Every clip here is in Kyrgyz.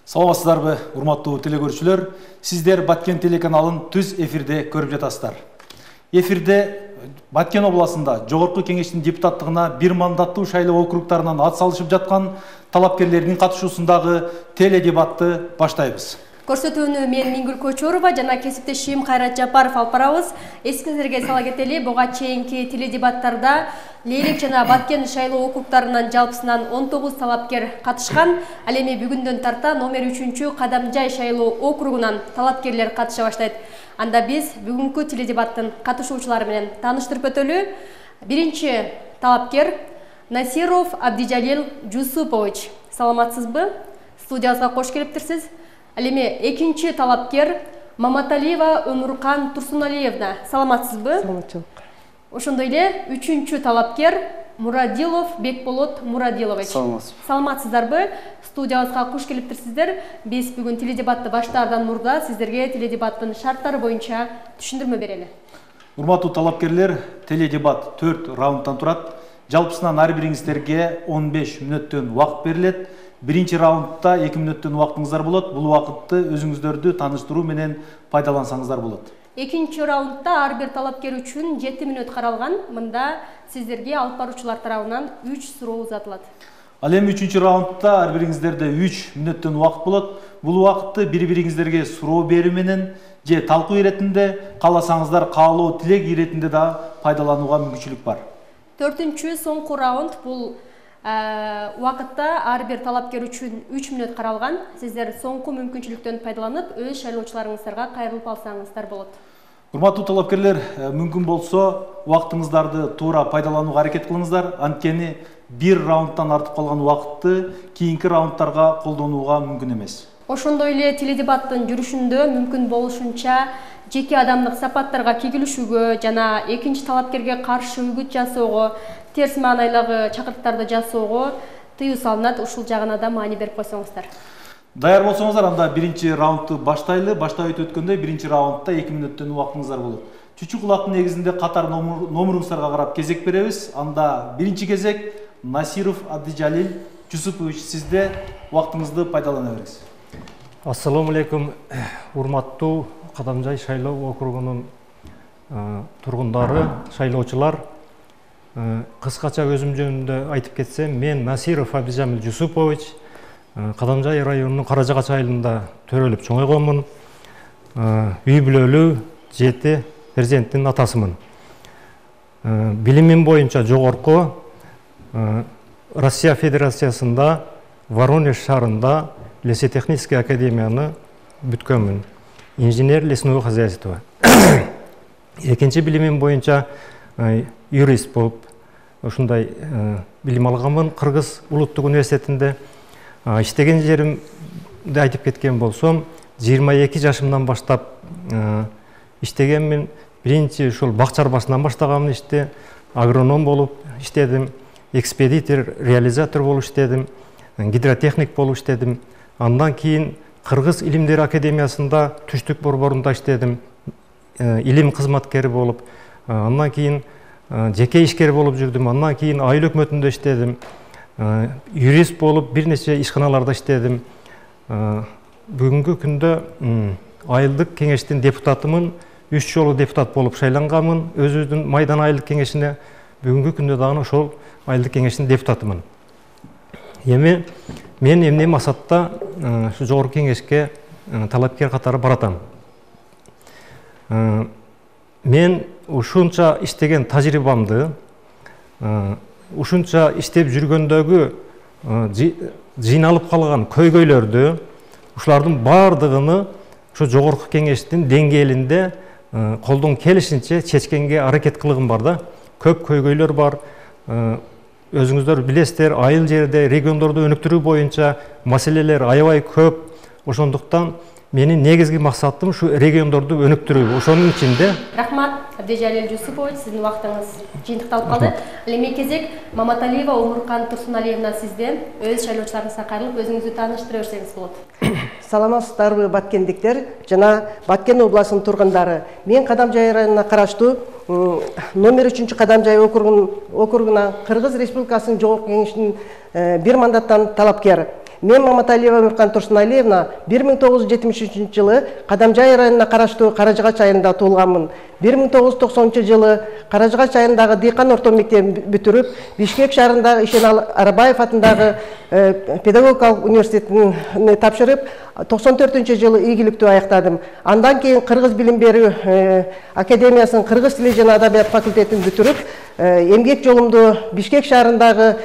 Саламатсыздарбы, урматтуу телекөрүүчүлөр. Сиздер Баткен телеканалын түз эфирде көрүп жатасыздар. Эфирде Баткен областында жогорку кеңештин депутаттыгына бир мандаттуу шайлоо округтарынан ат салышып жаткан талапкерлердин катышуусундагы теледебатты баштайбыз. Көрсөтүүнү мен Мингүл Көчөрова жана кесиптешим Кайрат Жапаров алып барабыз. Эсиңиздерге сала кетели, буга чейинки теледебаттарда Лейлек жана Баткен шайлоо округтарынан жалпысынан 19 талапкер катышкан. Ал эми бүгүндөн тарта номер 3 Кадамжай шайлоо округунан талапкерлер катыша баштайт. Анда биз бүгүнкү теледебаттын катышуучулары менен тааныштырып өтөлү. Биринчи талапкер Насиров Абдижалил Жусупович. Саламатсызбы? Студиябызга кош келиптирсиз. Ал эми экинчи талапкер Маматалиева Өмүркан Турсуналиевна. Саламатсызбы? Саламатчылык. Ошондой эле үчүнчү талапкер Мурадилов Бекболот Мурадилович. Саламатсыздарбы? Студиябызга кош келиптирсиздер. Биз бүгүн теледебатты баштаардан мурда сиздерге теледебаттын шарттары боюнча түшүндүрмө берели. Урматтуу талапкерлер, теледебат 4 раундтан турат. Жалпысынан ар бириңиздерге 15 мүнөттөн убакыт берилет. Биринчи раундда 2 мүнөттөн убактыңыздар болот. Бул убакытты өзүңүздөрдү тааныштыруу менен пайдалансаңыздар болот. Экинчи раундда ар бир талапкер үчүн 7 мүнөт каралган. Мында сиздерге алып баруучулар тарабынан 3 суроо узатылат. Ал эми үчүнчү раундда ар бириңиздерде 3 мүнөттөн убакыт болот. Бул убакытты бири-бириңиздерге суроо берүү менен же талкуу иретинде, кааласаңыздар каалоо тилек иретинде да пайдаланууга мүмкүнчүлүк бар. Төртүнчү соңку раунд бул убакытта ар бир талапкер үчүн 3 мүнөт каралган. Сиздер соңку мүмкүнчүлүктөн пайдаланып, өз шайлоочуларыңыздарга кайрылып алсаңыздар болот. Урматтуу талапкерлер, мүмкүн болсо убактыңыздарды туура пайдаланууга аракет кылыңыздар. Анткени бир раундтан артып калган убакытты кийинки раундтарга колдонууга мүмкүн эмес. Ошондой эле теледебаттын жүрүшүндө мүмкүн болушунча жеке адамдык сапаттарга кегилишүүгө жана экинчи талапкерге каршы үгүт жасоого, терс маанайлагы чакырыктарды жасоого тыюу салынат. Ушул жагына да маани берип койсоңуздар. Даяр болсоңуздар, анда биринчи раундты баштайлы. Баштап өткөндөй биринчи раундда 2 мүнөттөн убактыңыздар болот. Чүчүк кулактын негизинде катар номуруңуздарга карап кезек беребиз. Анда биринчи кезек Насиров Абдижалил Жусупович, сизде убактыңызды пайдалана бериңиз. Ассаламу алейкум, урматтуу Кадамжай шайлоо округунун тургундары, шайлоочулар. Кыскача өзүм жөнүндө айтып кетсем, мен Насиров Абдижалил Жусупович, Кадамжай районунун Каражагач айылында төрөлүп чоңойгонмун. Үй бүлөлүү 7 перзенттин атасымын. Билимим боюнча жогорку Россия Федерациясында Воронеж шаарында лесотехнический академияны бүткөнмүн. Инженер лесного хозяйства. Экинчи билимим боюнча юрист болуп ушундай билим алганмын Кыргыз улуттук университетинде. Иштеген жеримди айтып кеткен болсом, 22 жашымдан баштап иштегенмин. Биринчи ушул бак чарбасынан баштаганмын ишти. Агроном болуп иштедим, экспедитор, реализатор болуп иштедим, гидротехник болуп иштедим. Андан кийин Кыргыз илимдер академиясында түштүк борборунда иштедим, илим кызматкери болуп. Андан кийин жеке ишкер болуп жүрдүм. Андан кийин айыл өкмөтүндө иштедим. Юрист болуп бир нече ишканаларда иштедим. Бүгүнкү күндө айылдык кеңештин депутатымын. 3 жолу депутат болуп шайланганмын. Өзүбүздүн Майдан айылдык кеңешине бүгүнкү күндө дагы ошол айылдык кеңештин депутатымын. Эми мен эмне максатта ушу жогорку кеңешке талапкер катары баратам. Мен ушунча иштеген тажрыйбамды, ушунча иштеп жүргөндөгү жыйналып калган көйгөйлөрдү, ушулардын бардыгын ушу жогорку кеңештин деңгээлинде колдон келишинче чечкенге аракет кылгым бар да. Көп көйгөйлөр бар. Өзүңүздөр билесиздер, айыл жерде, региондорду өнүктүрүү боюнча маселелер аябай көп. Ошондуктан менин негизги максатым ушу региондорду өнүктүрүү. Ошонун ичинде Рахмат, Абдижалил Жусупович, сиздин убактыңыз жыйынтыкталып калды. Ал эми кезек Маматалиева Өмүркан Турсуналиевна, сизде өз шайлоочуларыңызга кайрылып өзүңүздү тааныштыра берсеңиз болот. Саламатсыздарбы, баткендиктер жана Баткен областынын тургундары. Мен Кадамжай районуна караштуу номер 3 Кадамжай округуна Кыргыз Республикасынын жогорку кеңешинин бир мандаттан талапкер. Мен Маматалиева Өмүркан Турсуналиевна 1973 жылы Кадамжай районуна караштуу Каражыгач айылында туулганмын. 1990 жылы Каражыгач айылындагы Дыйкан орто мектебин бүтүрүп, Бишкек шаарындагы Ишен Арабаев атындагы педагогикалык университетин тапшырып, 94 жылы ийгиликтүү аяктадым. Андан кийин Кыргыз билим берүү академиясынын Кыргыз тили жана адабият факультетин бүтүрүп, эмгек жолумду Бишкек шаарындагы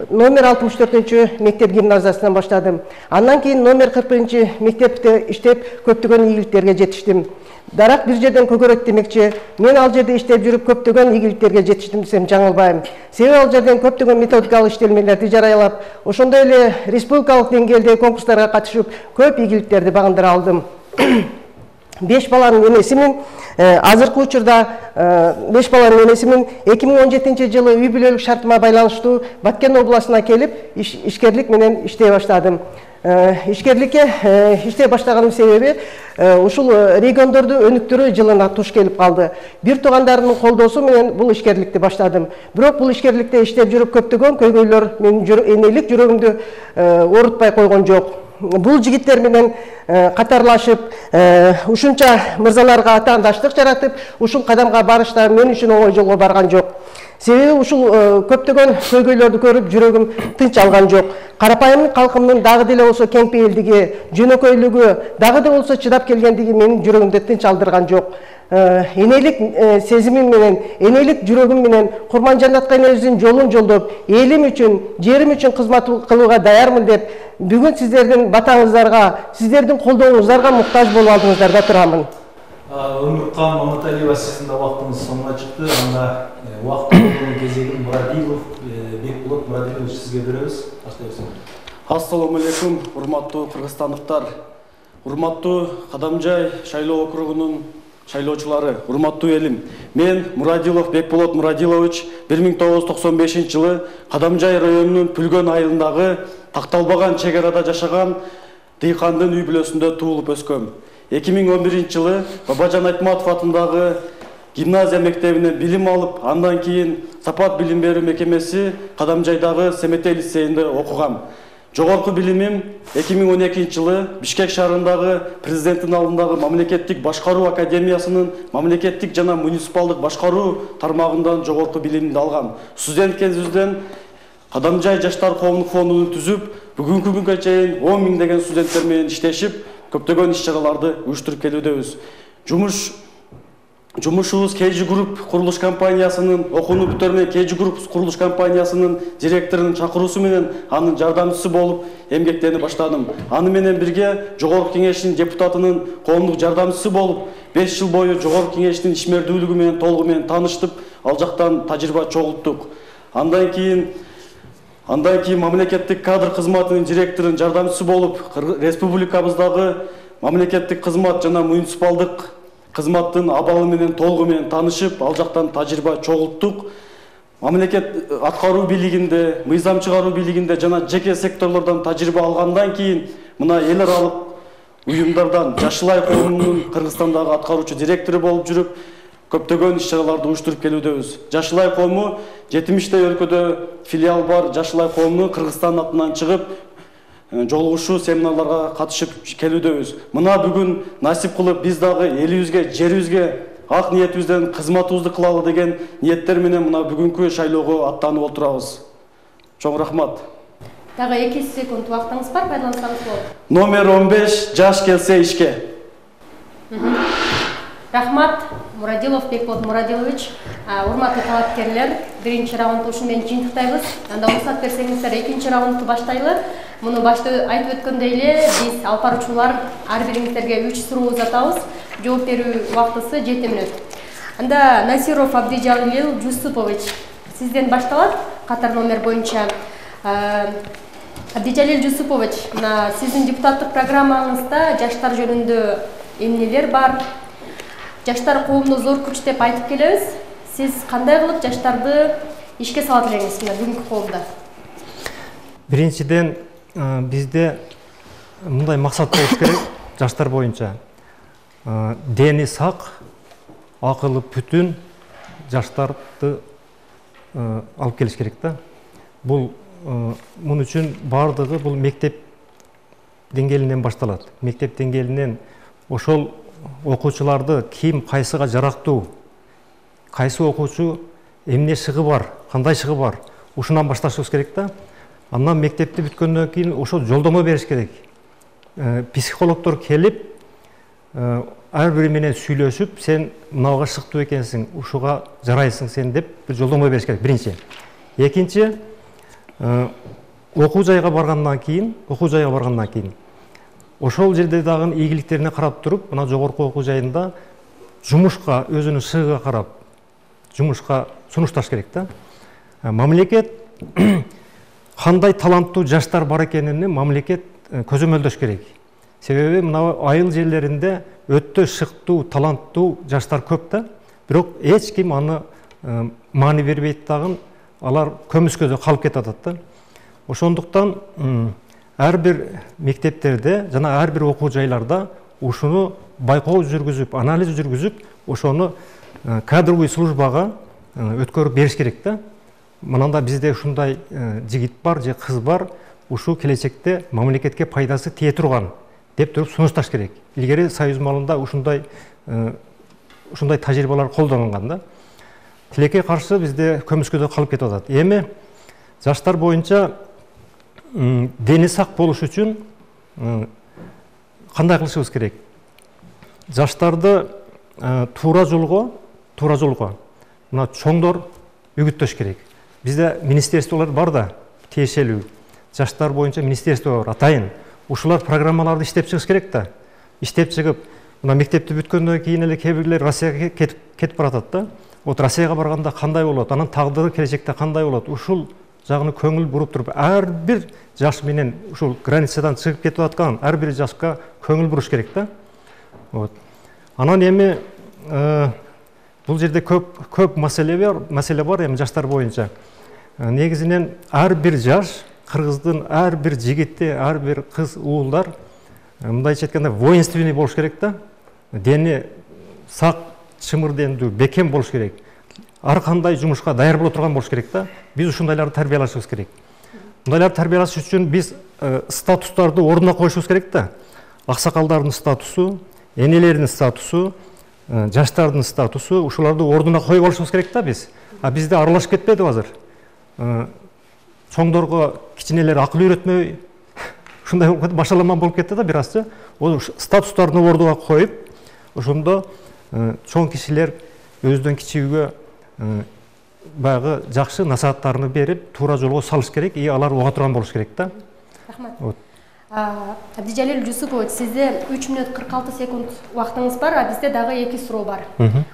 номер 64 мектеп гимназиясынан баштадым. Андан кийин номер 41 мектепте иштеп, көптөгөн ийгиликтерге жетиштим. Дарак бир жерден көгөрөт демекчи, мен ал жерде иштеп жүрүп көптөгөн ийгиликтерге жетиштим десем жаңылбайм. Себеби ал жерден көптөгөн методикалык иштелмелерди жарыялап, ошондой эле республикалык деңгээлдеги конкурстарга катышып, көп ийгиликтерди багындыра алдым. 5 баланын энесимин, азыркы учурда 5 баланын энесимин 2017 жылы үй бүлөлүк шартыма байланыштуу Баткен областына келип, ишкерлик менен иштей баштадым. Ишкерликке иштей баштаганымдын себеби ушул региондорду өнүктүрүү жылына туш келип калды. Бир туугандарымдын колдоосу менен бул ишкерликти баштадым. Бирок бул ишкерликте иштеп жүрүп көптөгөн көйгөйлөр менин энелик жүрөгүмдү оорутпай койгон жок. Бул жигиттер менен катарлашып, ушунча мырзаларга атаандаштык жаратып, ушул кадамга барышта мен үчүн оңой жолго барган жок. Себеби ушул көптөгөн көйгөйлөрдү көрүп жүрөгүм тынч алган жок. Карапайым калкымдын дагы деле болсо кең пейилдиги, жөнөкөйлүгү, дагы деле болсо чыдап келгендиги менин жүрөгүмдү тынч алдырган жок. Энелик сезимим менен, энелик жүрөгүм менен Курманжанат энебиздин жолун жолдоп, элим үчүн, жерим үчүн кызмат кылууга даярмын деп, бүгүн сиздердин батаңыздарга, сиздердин колдооңуздарга муктаж болуп алдыңыздарда турамын. Өмүркан Маматалиева, сиздин да убактыңыз соңуна чыкты. Анда убакыт колдонуу кезегин Мурадилов, Бекболот Мурадилович сизге беребиз. Ассаламу алейкум, урматтуу кыргызстандыктар, урматтуу Кадамжай шайлоо округунун шайлоочулары, урматтуу элим. Мен Мурадилов Бекболот Мурадилович 1995 жылы Кадамжай районунун Пүлгөн айылындагы такталбаган чек арада жашаган Дыйкандын үй бүлөсүндө туулуп өскөм. 2011 жылы Бабажан Айтматов атындагы гимназия мектебинен билим алып, андан кийин Сапат билим берүү мекемеси Кадамжайдагы Семете лицейинде окугам. Жогорку билимим 2012 жылы Бишкек шаарындагы президенттин алдындагы мамлекеттик башкаруу академиясынын мамлекеттик жана муниципалдык башкаруу тармагынан жогорку билимди алгам. Студент кезибизден Кадамжай жаштар коомдук фондун түзүп, бүгүнкү күнгө чейин 10 000 деген студенттер менен иштешип, көптөгөн иш-чараларды уюштуруп келүүдөбүз. Жумушубуз KG Group курулуш компаниясынын окууну бүтөрмөй KG Group курулуш компаниясынын директорунун чакыруусу менен анын жардамчысы болуп эмгектенип баштадым. Аны менен бирге Жогорку кеңештин депутатынын коомдук жардамчысы болуп, 5 жыл бою Жогорку кеңештин ишмердүүлүгү менен толугу менен тааныштып, ал жактан тажрыйба чогулттук. Андан кийин мамлекеттик кадр кызматынын директорунун жардамчысы болуп, республикабыздагы мамлекеттик кызмат жана муниципалдык кызматтын абалы менен толугу менен таанышып, ал жактан тажрыйба чогулттук. Мамлекет аткаруу бийлигинде, мыйзам чыгаруу бийлигинде жана жеке секторлордон тажрыйба алгандан кийин мына эл аралык уюмдардан Жашылай коомунун Кыргызстандагы аткаруучу директору болуп жүрүп, көптөгөн иш-чараларды уюштуруп келүүдөбүз. Жашылай коому 70 өлкөдө филиал бар. Жашылай коому Кыргызстан атынан чыгып, жолугушуу семинарларга катышып келүүдөбүз. Мына бүгүн насип кылып биз дагы элибизге, жерибизге ак ниетибизден кызматыбызды кылалы деген ниеттер менен мына бүгүнкү шайлоого аттанып отурабыз. Чоң рахмат. Дагы 2 секунд убактыңыз бар, пайдалансаңыз болот. Номер 15 жаш келсе ишке. Рахмат, Мурадилов Бекболот Мурадилович. Урматтуу талапкерлер, биринчи раундду ушу менен жыйынтыктайбыз. Анда уруксат берсеңиздер, экинчи раундду баштайлы. Муну башта айтып өткөндөй эле, биз алып баруучулар ар бириңиздерге 3 суроо узатабыз. Жооп берүү убактысы 7 мүнөт. Анда Насиров Абдижалил Жусупович, сизден башталат. Катар номер боюнча. Абдижалил Жусупович, мына сиздин депутаттык программаңызда жаштар жөнүндө эмнелер бар? Жаштар коомуну зор күч деп айтып келебиз. Сиз кандай кылып жаштарды ишке салат элеңиз мына бүгүнкү коомдо? Биринчиден бизде мындай максат болуш керек жаштар боюнча. Дени сак, акылы бүтүн жаштарды алып келиш керек да. Бул мун үчүн бардыгы бул мектеп деңгээлинен башталат. Мектеп деңгээлинен ошол окуучуларды ким кайсыга жарактуу, кайсы окуучу эмне шыгы бар, кандай шыгы бар, ушунан башташыбыз керек да. Андан мектепти бүткөндөн кийин ошо жолдомо бериш керек. Психологдор келип, ар бири менен сүйлөшүп, сен мынага шыктуу экенсиң, ушуга жарайсың сен деп бир жолдомо бериш керек биринчи. Экинчи, окуу жайга баргандан кийин, ошол жерде дагы ийгиликтерине карап туруп, мына жогорку окуу жайында жумушка, өзүнүн шыгыга карап, жумушка сунушташ керек да. Мамлекет кандай таланттуу жаштар бар экенине мамлекет көзөмөлдөш керек. Себеби мына айыл жерлеринде өтө шыктуу, таланттуу жаштар көп да. Бирок эч ким аны маани бербейт дагы, алар көмүскөдө калып кетатат да. Ошондуктан ар бир мектептерде жана ар бир окуу жайларда ушуну байкоо жүргүзүп, анализ жүргүзүп, ошону кадровый службага өткөрүп бериш керек да. Мынанда бизде ушундай жигит бар же кыз бар, ушу келечекте мамлекетке пайдасы тие турган деп туруп сунушташ керек. Илгери Союз малында ушундай тажрыйбалар колдонулган да. Тилекке каршы бизде көмүскөдө калып кетип атат. Эми жаштар боюнча дени сак болуш үчүн кандай кылышыбыз керек? Жаштарды туура жолго мына чоңдор үгүттөш керек. Бизде министерстволор бар да, тиешелүү. Жаштар боюнча министерство бар, атайын. Ушулар программаларды иштеп чыгыш керек да. Иштеп чыгып, мына мектепти бүткөндөн кийин эле кээ бирлер Россияга кетип баратат да. Вот Россияга барганда кандай болот, анын тагдыры келечекте кандай болот? Ушул жагына көңүл буруп туруп, ар бир жаш менен ушул границадан чыгып кетип аткан ар бир жашка көңүл буруш керек да. Вот. Анан эми бул жерде көп маселе бар эми жаштар боюнча. Негизинен ар бир жаш, кыргыздын ар бир жигити, ар бир кыз уулдар мындайча айтканда воинственный болуш керек да. Дени сак, чымырдендүү, бекем болуш керек. Ар кандай жумушка даяр боло турган болуш керек да. Биз ушундайларды тарбиялашыбыз керек. Мындайларды тарбиялаш үчүн биз статустарды ордуна коюшубуз керек да. Аксакалдардын статусу, энелердин статусу, жаштардын статусу, ушуларды ордуна коюп алышыбыз керек да биз. Бизде аралашып кетпеди азыр. Чоңдорго кичинелер акыл үйрөтмөй, ушундай башаламан болуп кетти да бир азчы. Ол статустарын ордуга коюп, ошондо чоң кишилер өзүнөн кичүүгө баягы жакшы насааттарын берип, туура жолго салыш керек, алар уга турган болуш керек да. Рахмат. Абдижалил Жусупович, сизде 3 мүнөт 46 секунд убактыңыз бар, бизде дагы 2 суроо бар.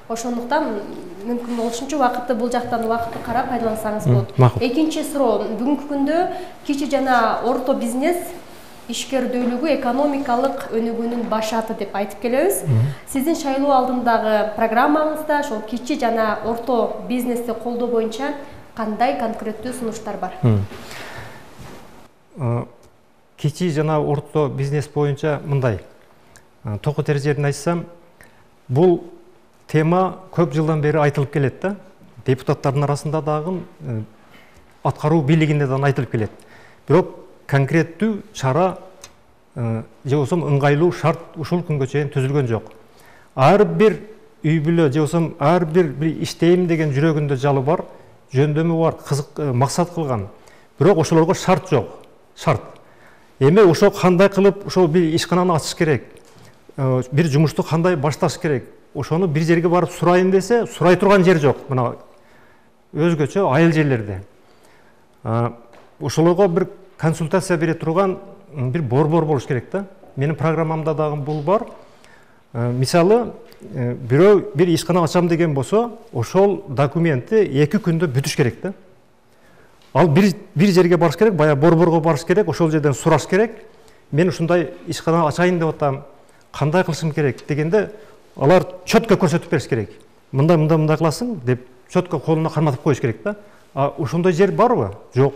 Ошондуктан мүмкүн болушунча убакытты бул жактан убакытты карап пайдалансаңыз болот. Экинчи суроо, бүгүнкү күндө кичи жана орто бизнес ишкердүүлүгү экономикалык өнүгүүнүн башаты деп айтып келебиз. Сиздин шайлоо алдындагы программаңызда ошол кичи жана орто бизнести колдоо боюнча кандай конкреттүү сунуштар бар? Кичи жана орто бизнес боюнча мындай. Току терезеден айтсам, бул тема көп жылдан бери айтылып келет да. Депутаттардын арасында дагы аткаруу бийлигинде дагы айтылып келет. Бирок конкреттүү чара же болсо ыңгайлуу шарт ушул күнгө чейин түзүлгөн жок. Ар бир үй бүлө же болсо ар бир иштейм деген жүрөгүндө жалы бар, жөндөмү бар, кызык максат кылган. Бирок ошолорго шарт жок. Шарт. Эми ошо кандай кылып ошол бир ишкананы ачыш керек, бир жумушту кандай башташ керек, ошону бир жерге барып сурайын десе, сурай турган жер жок. Мына өзгөчө айыл жерлерде. Ошолорго бир консультация бере турган бир борбор болуш керек да. Менин программамда дагы бул бар. Мисалы, бирөө бир ишкана ачам деген болсо, ошол документти 2 күндө бүтүш керек да. Ал бир жерге барыш керек, бая борборго барыш керек, ошол жерден сураш керек. Мен ушундай ишкана ачайын деп атам, кандай кылышым керек дегенде, алар чөткө көрсөтүп бериш керек. Мындай кыласың деп чөткө колуна карматып коюш керек да. Ошондой жер барбы? Жок.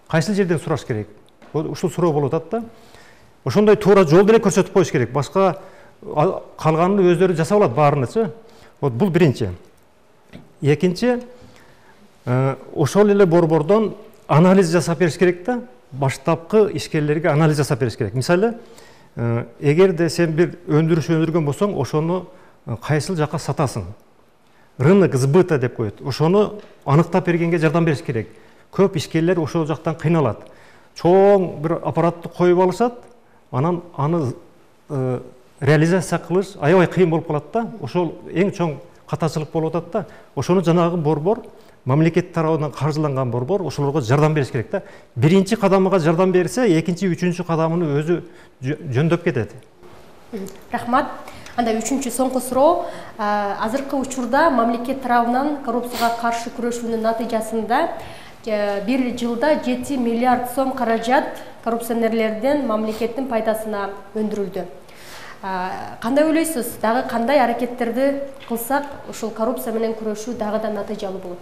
Кайсы жерден сураш керек? Ушул суроо болуп атат да. Ошондой туура жол деле көрсөтүп коюш керек. Башка калганын өздөрү жасап алат баарынычы. Вот бул биринчи. Экинчи, ошол эле борбордон анализ жасап бериш керек да. баштапкы ишкерлерге анализ жасап бериш керек. Мисалы, эгерде сен бир өндүрүш өндүргөн болсоң, ошону кайсыл жакка сатасың? Рынок сбыта деп коет. Ошону аныктап бергенге жардам бериш керек. Көп ишкерлер ошол жактан кыйналат. Чоң бир аппаратты коюп алышат, анан аны реализация кылыш аябай кыйын болуп калат да. Ошол эң чоң катачылык болуп атат да. Ошону жанагы борбор, мамлекет тарабынан каржыланган борбор ошолорго жардам бериш керек да. Биринчи кадамга жардам берсе, экинчи, үчүнчү кадамын өзү жөндөп кетет. Рахмат. Анда үчүнчү соңку суроо. Азыркы учурда мамлекет тарабынан коррупцияга каршы күрөшүүнүн натыйжасында бир жылда 7 миллиард сом каражат коррупционерлерден мамлекеттин пайдасына өндүрүлдү. Кандай ойлойсуз? Дагы кандай аракеттерди кылсак, ушул коррупция менен күрөшүү дагы да натыйжалуу болот?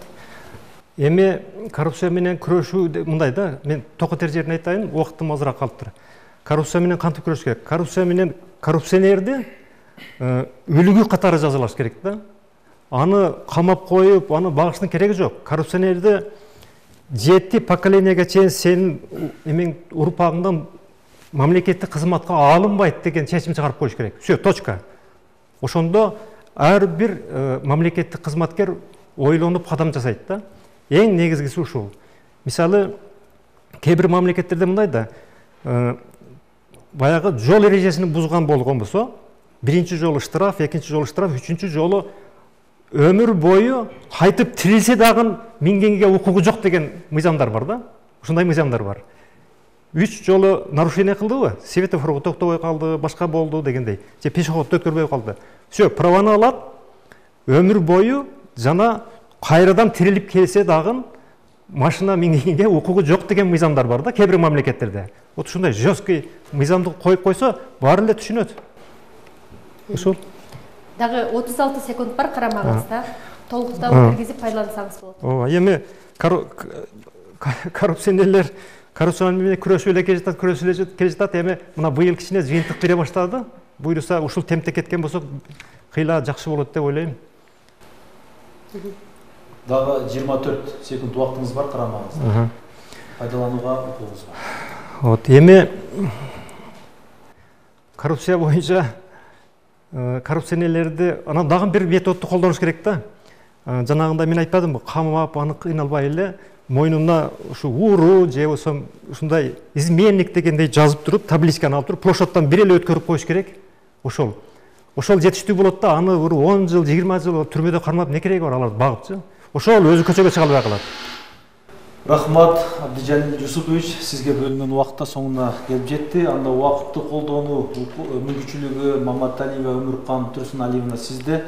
Эми коррупция менен күрөшүү мындай да, мен токотер жерин айтайын, убактым азыраак калыптыр. Коррупция менен кантип күрөшүш керек? Коррупция менен коррупционерди үлгү катары жазалаш керек да. Аны камап коюп, аны багыштын кереги жок. Коррупционерди 7 поколениеге чейин сенин эмең урпагыңдан мамлекеттик кызматка алынбайт деген чечим чыгарып коюш керек. Все, точка. Ошондо ар бир мамлекеттик кызматкер ойлонуп кадам жасайт да. Эң негизгиси ушул. Мисалы, кээ бир мамлекеттерде мындай да, баягы жол эрежесин бузган болгон болсо, биринчи жолу штраф, экинчи жолу штраф, үчүнчү жолу өмүр бою кайтып тирилсе дагы мингенге укугу жок деген мыйзамдар бар да. Ушундай мыйзамдар бар. 3 жолу нарушение кылдыбы, светофорго токтобой калды, башка болду дегендей, же пешеходду өткөрбөй калды. Все, праваны алат, өмүр бою жана кайрадан тирилип келсе дагы машина мингенге укугу жок деген мыйзамдар бар да, кээ бир мамлекеттерде. Вот ушундай жесткий мыйзамды коюп койсо, баары эле түшүнөт. Ушул. Дагы 36 секунд бар, карамагыңызда. Толуктап киргизип пайдалансаңыз болот. Ооба, эми коррупционерлер коррупция менен күрөшүп эле келе жатат, эми мына быйыл кичине жыйынтык бере баштады. Буйруса ушул темпте кеткен болсок, кыйла жакшы болот деп ойлойм. Дагы 24 секунд убактыңыз бар, карамагыңызда. Пайдаланууга укугуңуз бар. Вот, эми коррупция боюнча коррупционерлерди анан дагы бир методду колдонуш керек да. Жанагында мен айтпадымбы, камап, аны кыйналбай эле мойнуна ушу уру же болсо ушундай изменник дегендей жазып туруп, табличканы алып туруп, площадьтан бир эле өткөрүп коюш керек. Ошол жетиштүү болот да, аны 10 жыл, 20 жыл түрмөдө кармап не кереги бар аларды багыпчы. Ошол өзү көчөгө чыга албай калат. Рахмат, Абдижалил Жусупович, сизге бөлүнгөн убакта соңуна келип жетти. Анда убакытты колдонуу мүмкүнчүлүгү Маматалиева Өмүркан Турсуналиевна сизде.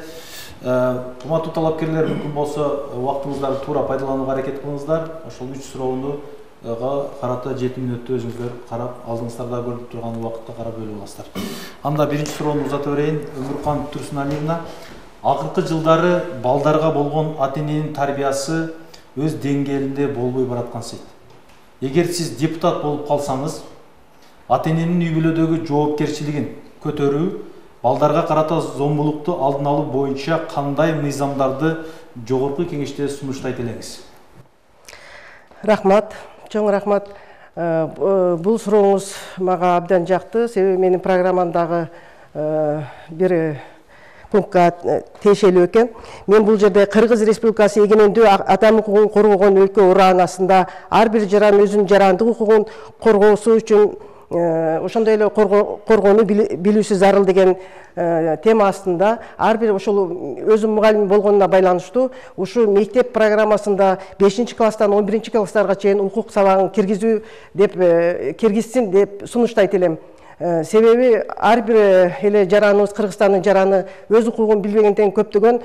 Урматтуу талапкерлер, мүмкүн болсо убактыңыздарды туура пайдаланууга аракет кылыңыздар. Ошол 3 суроону карата 7 мүнөттө өзүңүздөр карап, алдыңыздарда көрүнүп турган убакытта карап бөлүп аласыздар. Анда биринчи суроону узата берейин. Өмүркан Турсуналиевна, акыркы жылдары балдарга болгон ата-эненин тарбиясы өз деңгээлинде болбой бараткан сейт. Эгер сиз депутат болуп калсаңыз, ата-эненин үй бүлөдөгү жоопкерчилигин көтөрүү, балдарга карата зомбулукту алдын алуу боюнча кандай мыйзамдарды жогорку кеңеште сунуштайт элеңиз? Рахмат, чоң рахмат. Бул сурооңуз мага абдан жакты. Себеби менин программамдагы бир пунктка тиешелүү экен. Мен бул жерде Кыргыз Республикасы эгемендүү адам укугун коргогон өлкө ураанасында ар бир жаран өзүнүн жарандык укугун коргоосу үчүн ошондой эле коргоону билүүсү зарыл деген тема астында ар бир ошол өзүм мугалим болгонуна байланыштуу ушу мектеп программасында 5-класстан 11-класстарга чейин укук сабагын киргизүү деп киргизсин деп сунуштайт элем. Себеби ар бир эле жараныбыз, Кыргызстандын жараны өз укугун билбегенден көптөгөн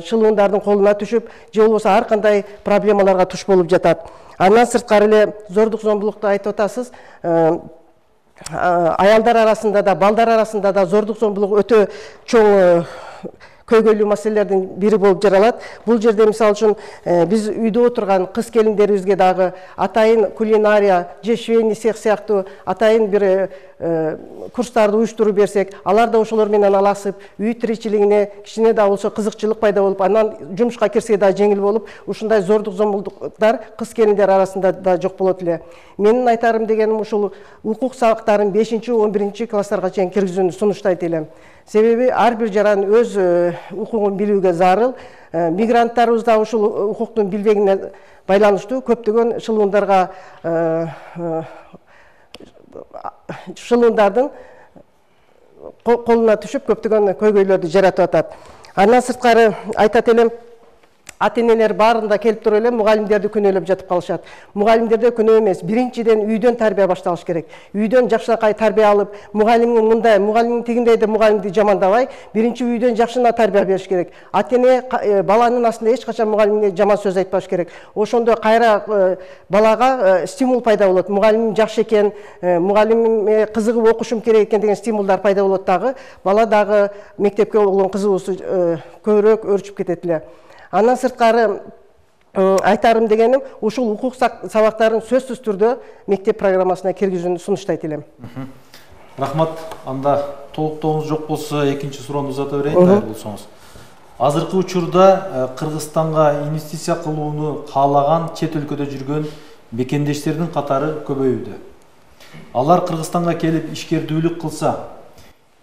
шылуундардын колуна түшүп, же болбосо ар кандай проблемаларга туш болуп жатат. Андан сырткары эле зордук зомбулукту айтып атасыз. Аялдар арасында да, балдар арасында да зордук зомбулук өтө чоң көйгөйлүү маселелердин бири болуп жаралат. Бул жерде мисалы үчүн биз үйдө отурган кыз келиндерибизге дагы атайын кулинария же швейный цех сыяктуу атайын бир курстарды уюштуруп берсек, алар да ошолор менен аласып, үй тиричилигине кичине да болсо кызыкчылык пайда болуп, анан жумушка кирсе да жеңил болуп, ушундай зордук зомбулдуктар кыз келиндер арасында да жок болот эле. Менин айтарым дегеним ушул укук сабактарын 5-11 класстарга чейин киргизүүнү сунуштайт элем. Себеби ар бир жаран өз укугун билүүгө зарыл. Мигранттарыбыз да ушул укуктун билбегине байланыштуу көптөгөн шылуундардын колуна түшүп көптөгөн көйгөйлөрдү жаратып атат. Андан сырткары айтат элем, ата-энелер баарында келип туруп эле мугалимдерди күнөөлөп жатып калышат. Мугалимдерде күнөө эмес, биринчиден үйдөн тарбия башталыш керек. Үйдөн жакшынакай тарбия алып, мугалимдин мындай, мугалимдин тигиндей деп мугалимди жамандабай, биринчи үйдөн жакшына тарбия бериш керек. Ата-эне баланын астында эч качан мугалимге жаман сөз айтпаш керек. Ошондо кайра балага стимул пайда болот. Мугалимим жакшы экен, мугалимиме кызыгып окушум керек экен деген стимулдар пайда болот дагы. Бала дагы мектепке болгон кызыгуусу көбүрөөк өрчүп кетет эле. Андан сырткары айтарым дегеним, ушул укук сабактарын сөзсүз түрдө мектеп программасына киргизүүнү сунуштайт элем. Рахмат. Анда толуктооңуз жок болсо экинчи суроону узата берейин, дайыр болсоңуз. Азыркы учурда Кыргызстанга инвестиция кылууну каалаган чет өлкөдө жүргөн мекендештердин катары көбөйүүдө. Алар Кыргызстанга келип ишкердүүлүк кылса,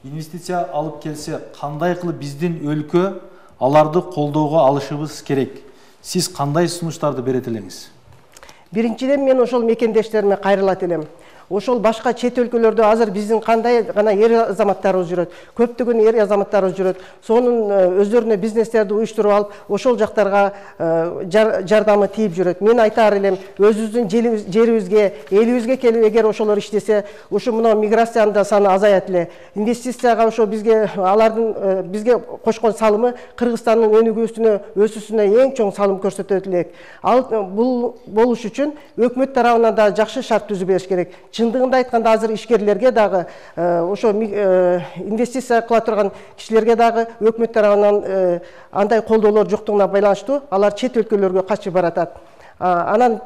инвестиция алып келсе, кандай кылып биздин өлкө аларды колдоого алышыбыз керек? Сиз кандай сунуштарды берет элеңиз? Биринчиден мен ошол мекендештериме кайрылат элем. Ошол башка чет өлкөлөрдө азыр биздин кандай гана эр азаматтарыбыз жүрөт, көптөгөн эр азаматтарыбыз жүрөт. Сонун өздөрүнө бизнестерди уюштуруп алып, ошол жактарга жардамы тийип жүрөт. Мен айтар элем, өзүбүздүн жерибизге, элибизге келип эгер ошолор иштесе, ушу мына миграциянын да саны азаят эле. Инвестицияга ошо бизге алардын бизге кошкон салымы Кыргызстандын өнүгүүсүнө, өсүүсүнө эң чоң салым көрсөтөт элек. Ал бул болуш үчүн өкмөт тарабынан да жакшы шарт түзүп бериш керек. Чындыгында айтканда азыр ишкерлерге дагы ошо инвестиция кыла турган кишилерге дагы өкмөт тарабынан андай колдоолор жоктугуна байланыштуу алар чет өлкөлөргө качып баратат. Анан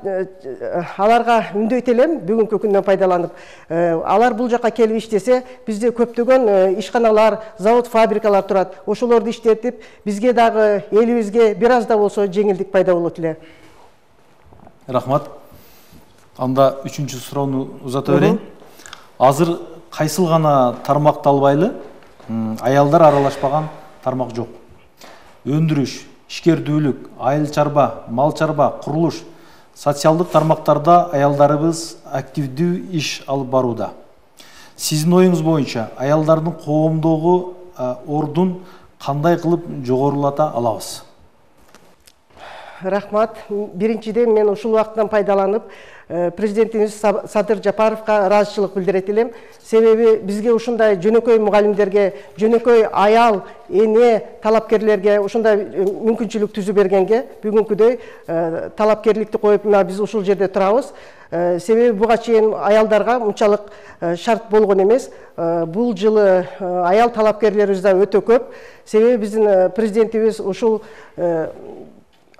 аларга үндөйт элем бүгүнкү күндөн пайдаланып. Алар бул жака келип иштесе, бизде көптөгөн ишканалар, завод, фабрикалар турат. Ошолорду иштетип, бизге дагы элибизге бир аз да болсо жеңилдик пайда болот эле. Рахмат. Анда үчүнчү суроону узата берейин. Азыр кайсыл гана тармакталбайлы, аялдар аралашпаган тармак жок. Өндүрүш, ишкердүүлүк, айыл чарба, мал чарба, курулуш, социалдык тармактарда аялдарыбыз активдүү иш алып барууда. Сиздин оюңуз боюнча аялдардын коомдогу ордун кандай кылып жогорулата алабыз? Рахмат. Биринчиден мен ушул убакыттан пайдаланып президентибиз Садыр Жапаровго ыраазычылык билдирет элем. Себеби бизге ушундай жөнөкөй мугалимдерге, жөнөкөй аял, эне талапкерлерге ушундай мүмкүнчүлүк түзүп бергенге, бүгүнкүдөй талапкерликти коюп, мына биз ушул жерде турабыз. Себеби буга чейин аялдарга мынчалык шарт болгон эмес. Бул жылы аял талапкерлерибиз да өтө көп. Себеби биздин президентибиз ушул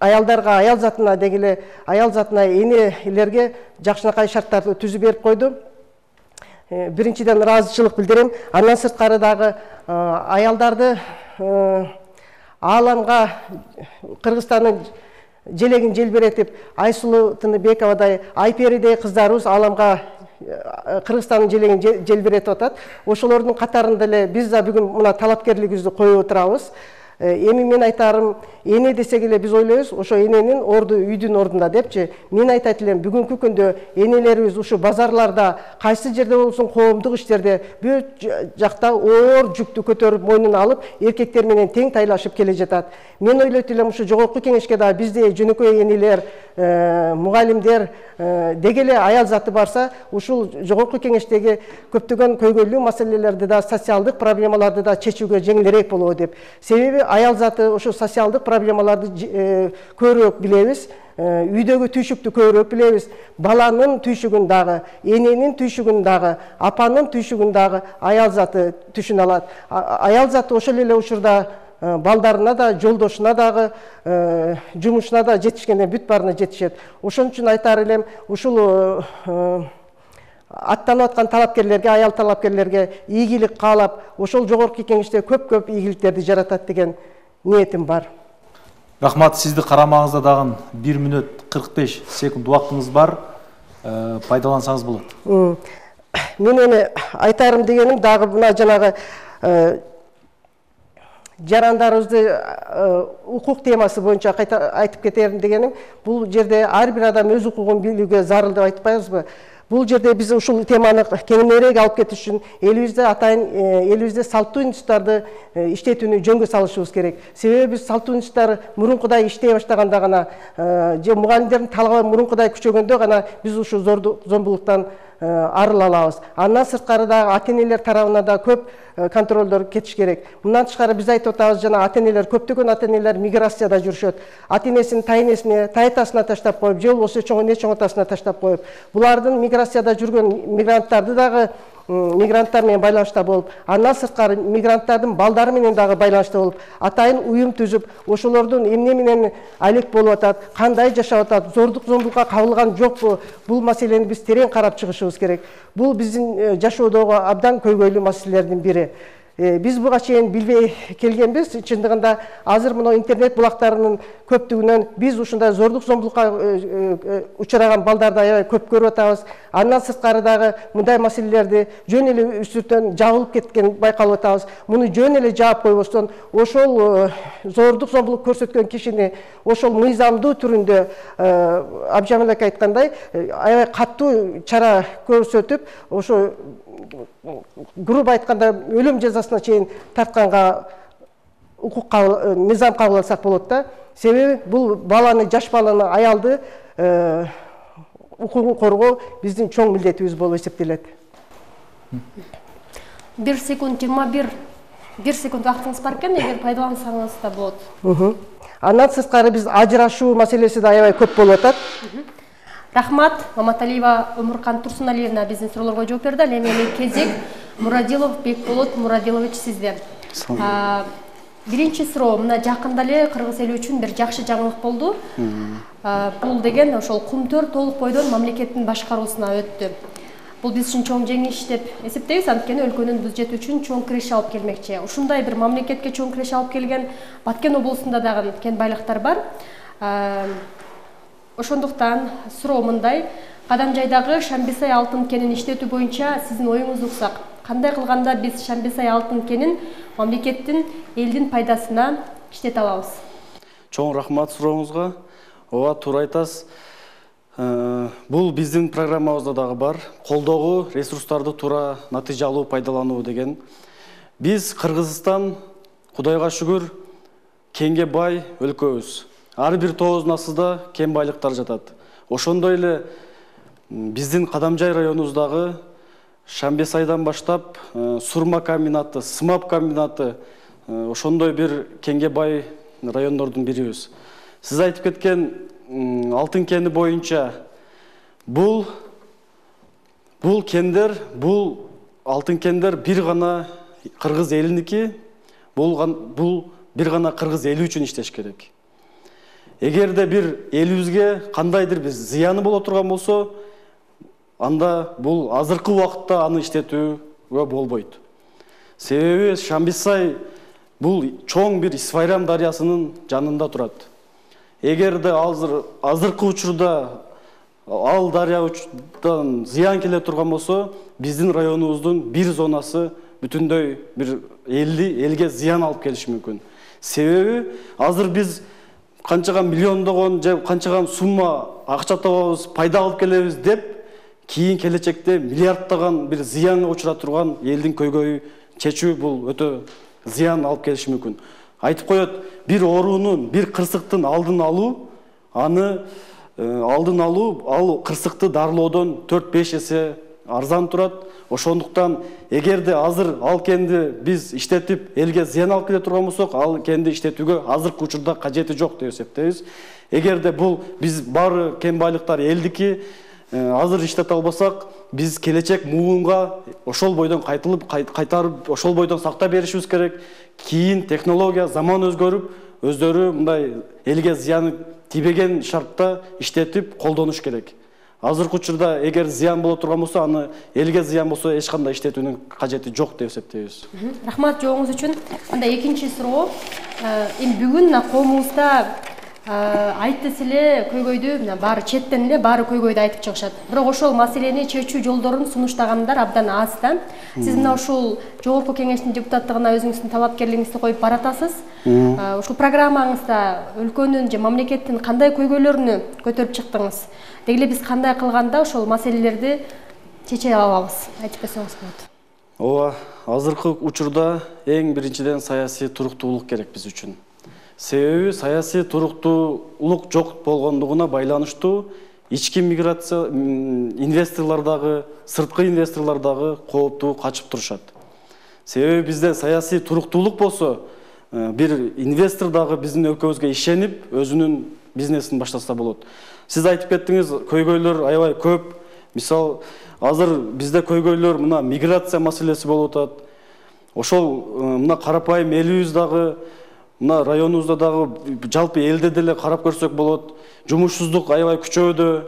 аялдарга, аял затына дегеле, аял затына энелерге жакшынакай шарттарды түзүп берип койду. Биринчиден ыраазычылык билдирем. Андан сырткары дагы аялдарды ааламга Кыргызстандын желегин желбиретип, Айсулуу Тыныбековадай, Айперидей кыздарыбыз ааламга Кыргызстандын желегин желбиретип атат. Ошолордун катарында эле биз да бүгүн мына талапкерлигибизди коюп отурабыз. Эми мен айтарым, эне десек эле биз ойлойбуз, ошо эненин орду үйдүн ордунда депчи. Мен айтат элем, бүгүнкү күндө энелерибиз ушу базарларда, кайсы жерде болсун коомдук иштерде бүт жакта оор жүктү көтөрүп мойнуна алып, эркектер менен тең тайлашып келе жатат. Мен ойлойт элем, ушу жогорку кеңешке да бизде жөнөкөй энелер, мугалимдер дегеле аял заты барса, ушул жогорку кеңештеги көптөгөн көйгөйлүү маселелерди да, социалдык проблемаларды да чечүүгө жеңилирээк болобу деп. Себеби аял заты ушу социалдык проблемаларды көбүрөөк билебиз, үйдөгү түйшүктү көбүрөөк билебиз, баланын түйшүгүн дагы, эненин түйшүгүн дагы, апанын түйшүгүн дагы аял заты түшүнө алат. Аял заты ошол эле учурда балдарына да, жолдошуна дагы, жумушуна да жетишкенде бүт баарына жетишет. Ошон үчүн айтар элем, ушул аттанып аткан талапкерлерге, аял талапкерлерге ийгилик каалап, ошол жогорку кеңеште көп ийгиликтерди жаратат деген ниетим бар. Рахмат, сизди карамагыңызда дагы 1 мүнөт 45 секунд убактыңыз бар. Пайдалансаңыз болот. Мен эми айтарым дегеним дагы мына жанагы жарандарыбызды укук темасы боюнча кайта айтып кетерим дегеним, бул жерде ар бир адам өз укугун билүүгө зарыл деп айтпайбызбы? Бул жерде биз ушул теманы кеңирээк алып кетиш үчүн элибизде атайын элибизде салттуу институттарды иштетүүнү жөнгө салышыбыз керек. Себеби биз салттуу институттар мурункудай иштей баштаганда гана, же мугалимдердин талабы мурункудай күчөгөндө гана биз ушул зордук зомбулуктан арыла алабыз. Андан сырткары дагы ата-энелер тарабынан да көп контролдор кетиш керек. Мындан тышкары биз айтып атабыз, жана ата-энелер, көптөгөн ата-энелер миграцияда жүрүшөт. Ата-энесин тайнесине, тайтасына таштап коюп, же болбосо чоң чоңотасына таштап коюп. Булардын миграцияда жүргөн мигранттарды дагы мигранттар менен байланышта болуп, андан сырткары мигранттардын балдары менен дагы байланышта болуп, атайын уюм түзүп, ошолордун эмне менен алек болуп атат, кандай жашап атат, зордук зомбулукка кабылган жокпу, бул маселени биз терең карап чыгышыбыз керек. Бул биздин жашоодогу абдан көйгөйлүү маселелердин бири. Биз буга чейин билбей келгенбиз. Чындыгында азыр мына интернет булактарынын көптүгүнөн биз ушундай зордук зомбулукка учураган балдарды аябай көп көрүп атабыз. Андан сырткары дагы мындай маселелерди жөн эле үстүртөн жабылып кеткен байкалып атабыз. Муну жөн эле жаап койбостон, ошол зордук зомбулук көрсөткөн кишини ошол мыйзамдуу түрүндө Абжамал ака айткандай аябай катуу чара көрсөтүп, ошо грубо айтканда өлүм жазасына чейин тартканга мыйзам кабыл алсак болот да. Себеби бул баланы, жаш баланы, аялды укугун коргоо биздин чоң милдетибиз болуп эсептелет. 1 секунд 21 секунд вактыңыз бар экен, эгер пайдалансаңыз да болот. Андан сырткары биз ажырашуу маселеси да аябай көп болуп атат. Рахмат, Маматалиева Өмүркан Турсуналиевна биздин суроолорго жооп берди. Ал эми кезек Мурадилов Бекболот Мурадилович сизде. Биринчи суроо, мына жакында эле кыргыз эли үчүн бир жакшы жаңылык болду. Бул деген ошол Кумтөр толук бойдон мамлекеттин башкаруусуна өттү. Бул биз үчүн чоң жеңиш деп эсептейбиз, анткени өлкөнүн бюджети үчүн чоң киреше алып келмекчи. Ушундай бир мамлекетке чоң киреше алып келген Баткен облусунда дагы кен байлыктар бар. Ошондуктан суроо мындай: Кадамжайдагы Шамбисай алтын кенин иштетүү боюнча сиздин оюңузду уксак, кандай кылганда биз Шамбисай алтын кенин мамлекеттин, элдин пайдасына иштете алабыз? Чоң рахмат сурооңузга. Ооба, туура айтасыз. Бул биздин программабызда дагы бар. Колдогуу ресурстарды туура натыйжалуу пайдалануу деген. Биз Кыргызстан, Кудайга шүгүр, кенге бай өлкөбүз. Ар бир тооз насыда кен байлыктар жатат. Ошондой эле биздин Кадамжай районубуздагы Шамбисайдан баштап Сурма комбинаты, Сымап комбинаты ошондой бир кенге бай райондордун бирибиз. Сиз айтып кеткен алтын кени боюнча бул кендер, бул алтын кендер бир гана кыргыз элиники, бул бир гана кыргыз эли үчүн иштеш керек. Эгерде бир элибизге кандайдыр биз зыяны боло турган болсо, анда бул азыркы убакытта аны иштетүүгө болбойт. Себеби Шамбисай бул чоң бир Исфайрам дарыясынын жанында турат. Эгерде азыркы учурда ал дарыядан зыян келе турган болсо, биздин районубуздун бир зонасы бүтүндөй бир элге зыян алып келиши мүмкүн. Себеби азыр биз канчаган миллиондогон же канчаган сумма акча табабыз, пайда алып келебиз деп, кийин келечекте миллиарддаган бир зыянга учура турган элдин көйгөйү чечүү бул өтө зыян алып келиши мүмкүн. Айтып коет, бир оорунун, бир кырсыктын алдын алуу, ал кырсыкты дарылоодон 4-5 эсе арзан турат. Ошондуктан эгерде азыр ал кенди биз иштетип элге зыян алып келе турган болсок, ал кенди иштетүүгө азыркы учурда кажети жок деп эсептейбиз. Эгерде бул биз баары кен байлыктар элдики азыр иштете албасак, биз келечек муунга ошол бойдон кайтарып ошол бойдон сактап беришибиз керек. Кийин технология заман өзгөрүп, өздөрү мындай элге зыяны тийбеген шартта иштетип колдонуш керек. Азыркы учурда эгер зыян боло турган болсо, аны элге зыян болсо эч кандай иштетүүнүн кажети жок деп эсептейбиз. Рахмат жооңуз үчүн. Анда экинчи суроо. Эми бүгүн коомубузда айтты эле көйгөйдү баары четтен эле баары көйгөйдү айтып чыгышат. Бирок ошол маселени чечүү жолдорун сунуштагандар абдан аз да. Сиз мына ушул жогорку кеңештин депутаттыгына өзүңүздүн талапкерлигиңизди коюп баратасыз. Ушул программаңызда өлкөнүн же мамлекеттин кандай көйгөйлөрүнү көтөрүп чыктыңыз? Деги эле биз кандай кылганда ошол маселелерди чече алабыз? Айтып берсеңиз болот. Ооба, азыркы учурда эң биринчиден саясий туруктуулук керек биз үчүн. Себеби саясий туруктуулук жок болгондугуна байланыштуу ички миграция инвесторлор дагы, сырткы инвесторлор дагы кооптуу качып турушат. Себеби бизде саясий туруктуулук болсо, бир инвестор дагы биздин өлкөбүзгө ишенип, өзүнүн бизнесин баштаса болот. Сиз айтып кеттиңиз, көйгөйлөр аябай көп. Мисал, азыр бизде көйгөйлөр мына миграция маселеси болуп атат. Ошол мына карапайым элибиз дагы, мына районубузда дагы жалпы элде деле карап көрсөк болот. Жумушсуздук аябай күчөдү.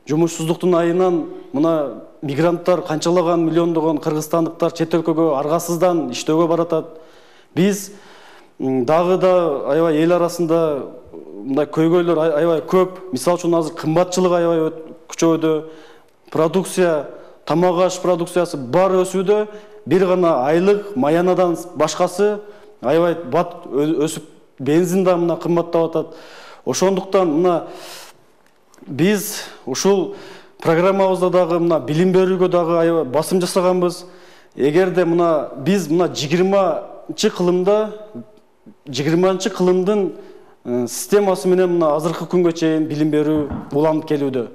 Жумушсуздуктун айынан мына мигранттар канчалаган миллиондогон кыргызстандыктар чет өлкөгө аргасыздан иштөөгө баратат. Биз дагы да аябай эл арасында мындай көйгөйлөр аябай көп. Мисал үчүн азыр кымбатчылык аябай күчөдү. Продукция, тамак аш продукциясы бар өсүүдө, бир гана айлык маянадан башкасы аябай бат өсүп, бензин да мына кымбаттап атат. Ошондуктан мына биз ушул программабызда дагы мына билим берүүгө дагы аябай басым жасаганбыз. Эгерде мына биз мына 20-чы кылымдын системасы менен мына азыркы күнгө чейин билим берүү уланып келүүдө.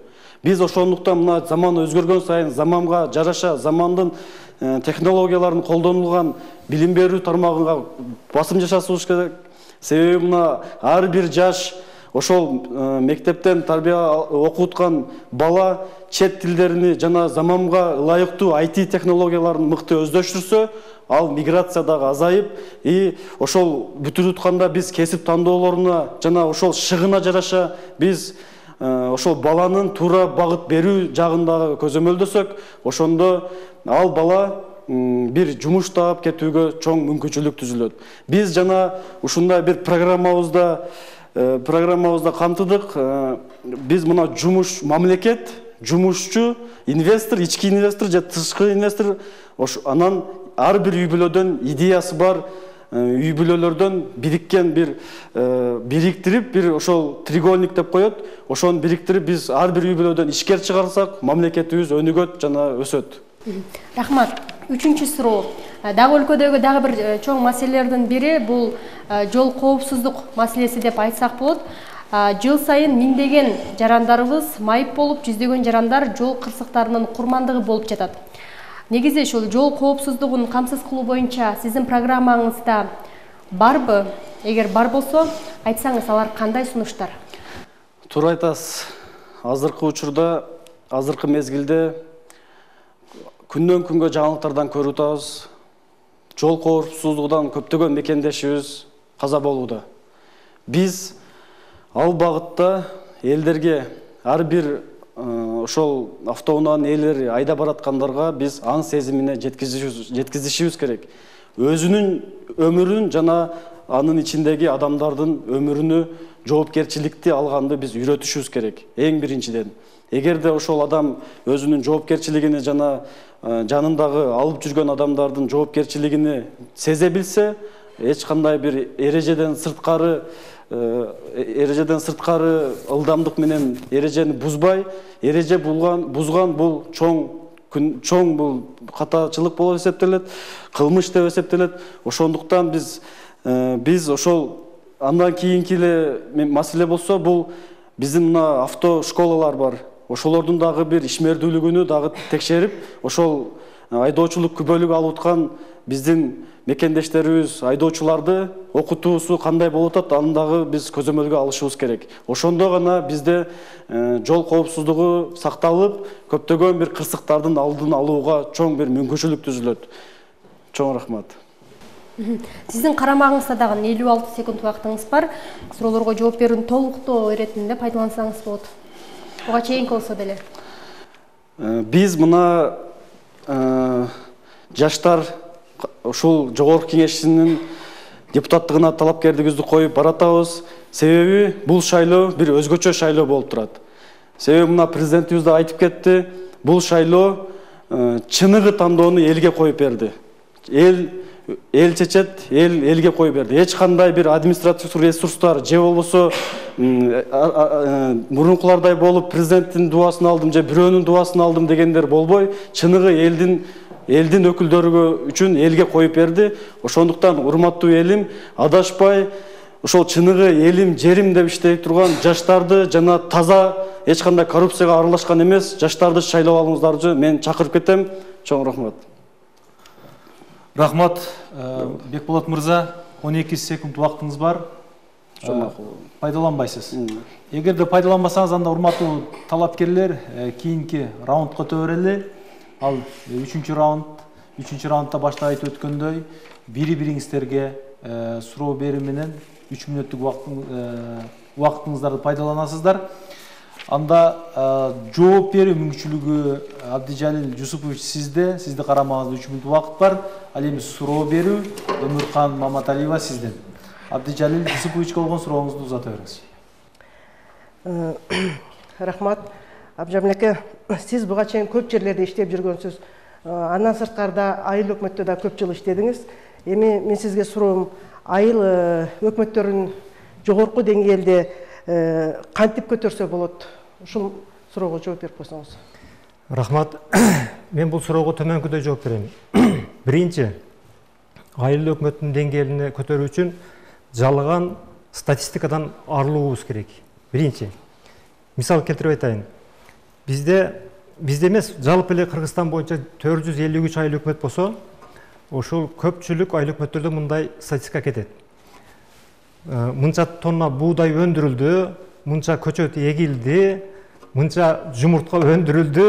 Биз ошондуктан мына заман өзгөргөн сайын заманга жараша, замандын технологияларын колдонулган билим берүү тармагына басым жасашыбыз керек. Себеби мына ар бир жаш ошол мектептен тарбия окуткан бала чет тилдерини жана заманга ылайыктуу IT технологияларын мыкты өздөштүрсө, ал миграция дагы азайып, ошол бүтүрүп атканда биз кесип тандоолоруна жана ошол шыгына жараша биз ошол баланын туура багыт берүү жагындагы көзөмөлдөсөк, ошондо ал бала бир жумуш таап кетүүгө чоң мүмкүнчүлүк түзүлөт. Биз жана ушундай бир программабызда камтыдык. Биз мына жумуш мамлекет, жумушчу, инвестор, ички инвестор же тышкы инвестор, анан ар бир үй бүлөдөн идеясы бар үй бүлөлөрдөн бириккен бир бириктирип, бир ошол треугольник деп коет. Ошону бириктирип биз ар бир үй бүлөдөн ишкер чыгарсак, мамлекетибиз өнүгөт жана өсөт. Рахмат. Үчүнчү суроо. Дагы өлкөдөгү дагы бир чоң маселелердин бири бул жол коопсуздук маселеси деп айтсак болот. Жыл сайын миңдеген жарандарыбыз майып болуп, жүздөгөн жарандар жол кырсыктарынын курмандыгы болуп жатат. Негизи ушул жол коопсуздугун камсыз кылуу боюнча сиздин программаңызда барбы? Эгер бар болсо, айтсаңыз, алар кандай сунуштар? Туура айтасыз. Азыркы учурда, азыркы мезгилде күндөн күнгө жаңылыктардан көрүп атабыз. Жол коопсуздугунан көптөгөн мекендешибиз каза болууда. Биз ал багытта элдерге, ар бир ошол автоунаанын ээлери айда бараткандарга биз аң сезимине жеткизишибиз керек. Өзүнүн өмүрүн жана анын ичиндеги адамдардын өмүрүнө жоопкерчиликти алганды биз үйрөтүшүбүз керек. Эң биринчиден. Эгерде ошол адам өзүнүн жоопкерчилигини жана жанындагы алып жүргөн адамдардын жоопкерчилигини сезе билсе, эч кандай бир эрежеден сырткары ылдамдык менен эрежени бузбай, эреже бузган бул чоң бул катачылык болуп эсептелет, кылмыш деп эсептелет. Ошондуктан биз ошол андан кийинки эле маселе болсо, бул биздин мына авто школалар бар. Ошолордун дагы бир ишмердүүлүгүнү дагы текшерип, ошол айдоочулук күбөлүк алып аткан биздин мекендештерибиз айдоочуларды окутуусу кандай болуп атат, аны дагы биз көзөмөлгө алышыбыз керек. Ошондо гана бизде жол коопсуздугу сакталып, көптөгөн бир кырсыктардын алдын алууга чоң бир мүмкүнчүлүк түзүлөт. Чоң рахмат. Сиздин карамагыңызда дагы 56 секунд убактыңыз бар. Суроолорго жооп берүүнү толуктоо иретинде пайдалансаңыз болот. Буга чейинки болсо деле. Биз мына жаштар ушул жогорку кеңешинин депутаттыгына талапкерлигибизди коюп баратабыз. Себеби бул шайлоо бир өзгөчө шайлоо болуп турат. Себеби мына президентибиз да айтып кетти, бул шайлоо чыныгы тандоону элге коюп берди. Эл чечет, элге коюп берди. Эч кандай бир административдик ресурстар же болбосо мурункулардай болуп президенттин дубасын алдым же бирөөнүн дубасын алдым дегендер болбой, чыныгы элдин өкүлдөрү үчүн элге коюп берди. Ошондуктан урматтуу элим, адашпай ошол чыныгы элим, жерим деп иштей турган жаштарды жана таза эч кандай коррупцияга аралашкан эмес жаштарды шайлап алыңыздарды мен чакырып кетем. Чоң рахмат. Рахмат, Бекболот мырза, 12 секунд убактыңыз бар. Пайдаланбайсыз. Эгерде пайдаланбасаңыз, анда урматтуу талапкерлер кийинки раундга өтө Ал 3-чү раундда башта айтып өткөндөй, бири-бириңиздерге суроо берүү менен 3 мүнөттүк убактыңыздарды пайдаланасыздар. Анда жооп берүү мүмкүнчүлүгү Абдижалил Жусупович сизде карамагыңызда 3 мүнөт убакыт бар. Ал эми суроо берүү Өмүркан Маматалиева сизден. Абдижалил Жусуповичке болгон сурооңузду узата бериңиз. Рахмат. Абжамлеке, сиз буга чейин көп жерлерде иштеп жүргөнсүз. Андан сырткарда айыл өкмөттө да көп жыл иштедиңиз. Эми мен сизге суроом, айыл өкмөттөрүн жогорку деңгээлде кантип көтөрсө болот? Ушул суроого жооп берип койсоңуз. Рахмат. Мен бул суроого төмөнкүдөй жооп берем. Биринчи, айыл өкмөттүн деңгээлине көтөрүү үчүн жалган статистикадан арылуубуз керек. Биринчи. Мисал келтирип айтайын. Bizde эмес, жалпы эле Кыргызстан боюнча 453 айыл өкмөт болсо, ошол көпчүлүк айыл өкмөттөрдө мындай статистика кетет. Мынча тонна буудай өндүрүлдү, мынча көчөт эгилди, мынча жумуртка өндүрүлдү.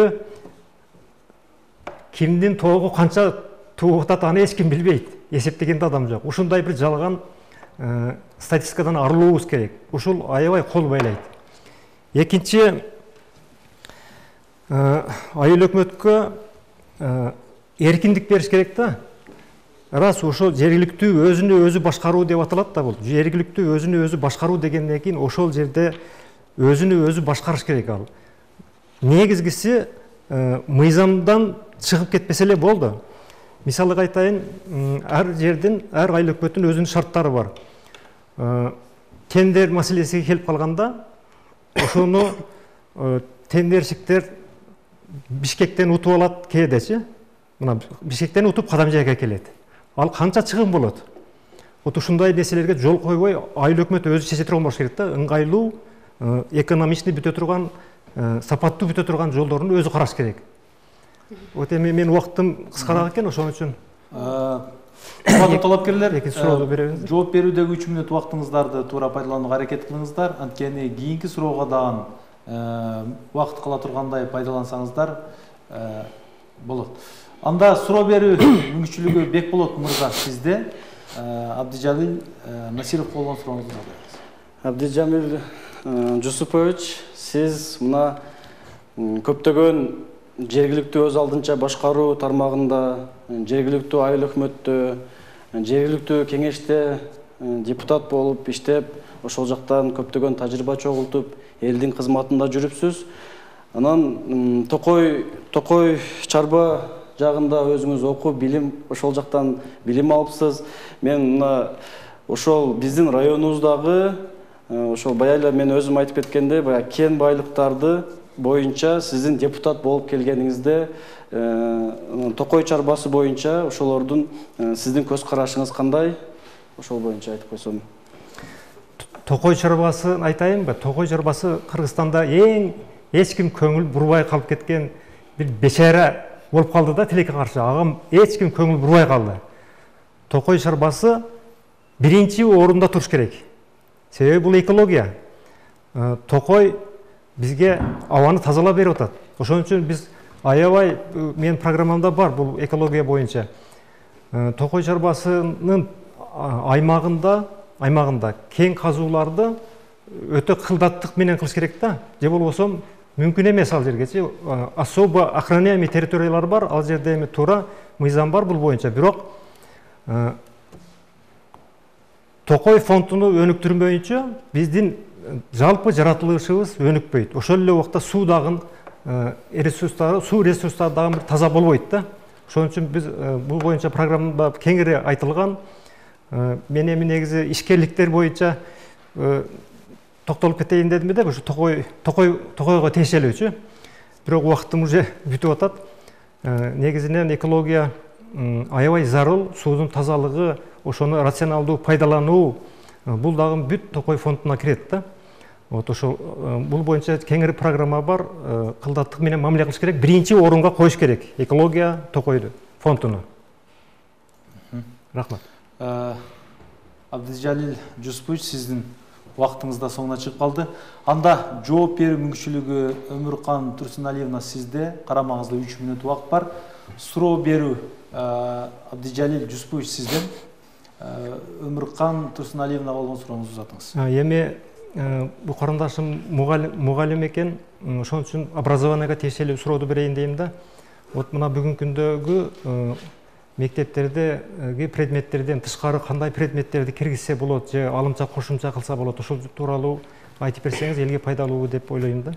Кимдин тоогу канча тууп атат, аны эч ким билбейт. Эсептеген адам жок. Ушундай бир жалган статистикадан арылуубуз керек. Ушул аябай кол байлайт. Экинчи, айыл өкмөткө эркиндик бериш керек да. Рас ошол жергиликтүү өзүнү өзү башкаруу деп аталат да бул. Жергиликтүү өзүнү өзү башкаруу дегенден кийин ошол жерде өзүнү өзү башкарыш керек ал. Негизгиси мыйзамдан чыгып кетпесе эле болду. Мисалга айтайын, ар жердин, ар айыл өкмөттүн өзүнүн шарттары бар. Тендер маселесиге келип калганда, ошону тендерщиктер Бишкектен утуп алат кээдечи. Мына Бишкектен утуп Кадамжайга келет. Ал канча чыгым болот? Вот ушундай нерселерге жол койбой, айыл өкмөт өзү чече турган болуш керек да. Ыңгайлуу, экономичный бүтө турган, сапаттуу бүтө турган жолдорун өзү караш керек. Вот эми мен убактым кыскараак экен, ошон үчүн. Урматтуу талапкерлер, жооп берүүдөгү 3 мүнөт убактыңыздарды туура пайдаланууга аракет кылыңыздар. Анткени кийинки суроого дагы убакыт кала тургандай пайдалансаңыздар болот. Анда суроо берүү мүмкүнчүлүгү Бекболот мырза сизде. Абдижалил Насиров болгон сурооңузду бериңиз. Абдижамил Жусупович, сиз мына көптөгөн жергиликтүү өз алдынча башкаруу тармагында, жергиликтүү айыл өкмөттө, жергиликтүү кеңеште депутат болуп иштеп, ошол жактан көптөгөн тажрыйба чогултуп, элдин кызматында жүрүпсүз. Анан Токой Чарба жагында өзүңүз окуп, билим, ошол жактан билим алыпсыз. Мен ошол биздин районубуздагы, ошол баягы мен өзүм айтып кеткенде, баягы кен байлыктарды боюнча сиздин депутат болуп келгениңизде, Токой Чарбасы боюнча ошолордун сиздин көз карашыңыз кандай? Ошол боюнча айтып койсом. Токой Чарбасы айтайынбы? Токой Чарбасы Кыргызстанда эч ким көңүл бурбай калып кеткен бир бечара болуп калды да, тилекке каршы. Агам эч ким көңүл бурбай калды. Токой шарбасы биринчи орунда туруш керек. Себеби бул экология. Токой бизге абаны тазалап берип атат. Ошон үчүн биз аябай, менин программамда бар бул экология боюнча. Токой шарбасынын аймагында кең казууларды өтө кылдаттык менен кылыш керек да. Же болбосо мүмкүн эмес ал жергечи. Особо охраняемый территориялар бар, ал жерде эми туура мыйзам бар бул боюнча. Бирок Токой фондуну өнүктүрмөйүнчө биздин жалпы жаратылышыбыз өнүкпөйт. Ошол эле убакта суу ресурстары дагы таза болбойт да. Ошон үчүн биз бул боюнча программада кеңири айтылган. Мен эми негизи ишкерликтер боюнча токтолуп кетейин дедим да, ушу токойго тиешелүүчү. Бирок убактым уже бүтүп атат. Негизинен экология аябай зарыл, суудун тазалыгы, ошону рационалдуу пайдалануу, бул дагы бүт Токой фондуна кирет да. Вот ошол бул боюнча кеңири программа бар, кылдаттык менен мамиле кылыш керек. Биринчи орунга коюш керек экология Токойду фондуну. Рахмат. Абдижалил Жусупович, сиздин убактыңыз да соңуна чыгып калды. Анда жооп берүү мүмкүнчүлүгү Өмүркан Турсуналиевна, сизде карамаңызда 3 мүнөт убакыт бар. Суроо берүү Абдижалил Жусупович, сизден. Өмүркан Турсуналиевна болгон сурооңузду узатыңыз. Эми бул карындашым мугалим экен, ошон үчүн образованияга тиешелүү сурооду берейин дейм да. Вот мына бүгүнкү күндөгү мектептердеги предметтерден тышкары кандай предметтерди киргизсе болот же алымча кошумча кылса болот, ошол тууралуу айтып берсеңиз элге пайдалуу деп ойлойм да.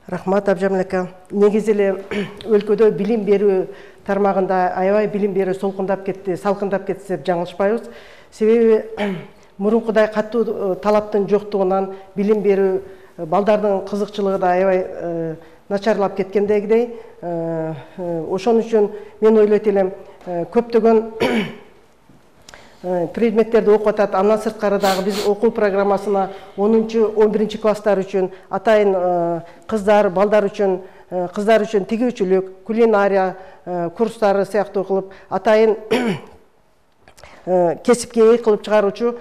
Рахмат, Абжамил ака. Негизи эле өлкөдө билим берүү тармагында аябай билим берүү салкындап кетти деп жаңылышпайбыз. Себеби мурункудай катуу талаптын жоктугунан билим берүү балдардын кызыкчылыгы да аябай начарлап кеткендегидей. Ошон үчүн мен ойлойт элем, көптөгөн предметтерди окуп атат. Андан сырткары дагы биз окуу программасына 10-11 класстар үчүн атайын балдар үчүн тигүүчүлүк, кулинария курстары сыяктуу кылып, атайын кесипке ээ кылып чыгаруучу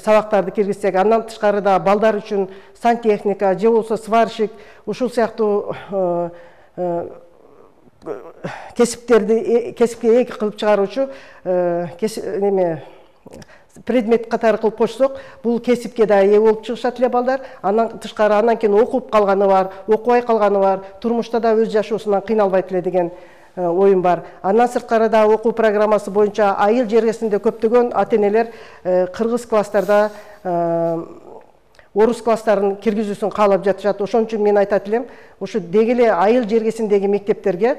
сабактарды киргизсек, андан тышкары да балдар үчүн сантехника же болбосо сварщик, ушул сыяктуу кесипке ээ кылып чыгаруучу предмет катары кылып кошсок, бул кесипке да ээ болуп чыгышат эле балдар. Андан тышкары андан кийин окуп калганы бар, окубай калганы бар, турмушта да өз жашоосунан кыйналбайт эле деген оюм бар. Андан сырткары да окуу программасы боюнча айыл жергесинде көптөгөн ата-энелер кыргыз класстарда орус класстарын киргизүүсүн каалап жатышат. Ошон үчүн мен айтат элем, ушу деги эле айыл жергесиндеги мектептерге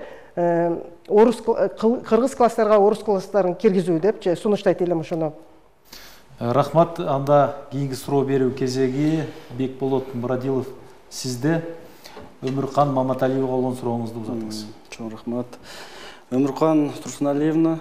кыргыз класстарга орус класстарын киргизүү депчи сунуштайт элем ошону. Рахмат. Анда кийинки суроо берүү кезеги Бекболот Мурадилов, сизде. Өмүркан Маматалиева болгон сурооңузду узатыңыз. Чоң рахмат. Өмүркан Турсуналиевна,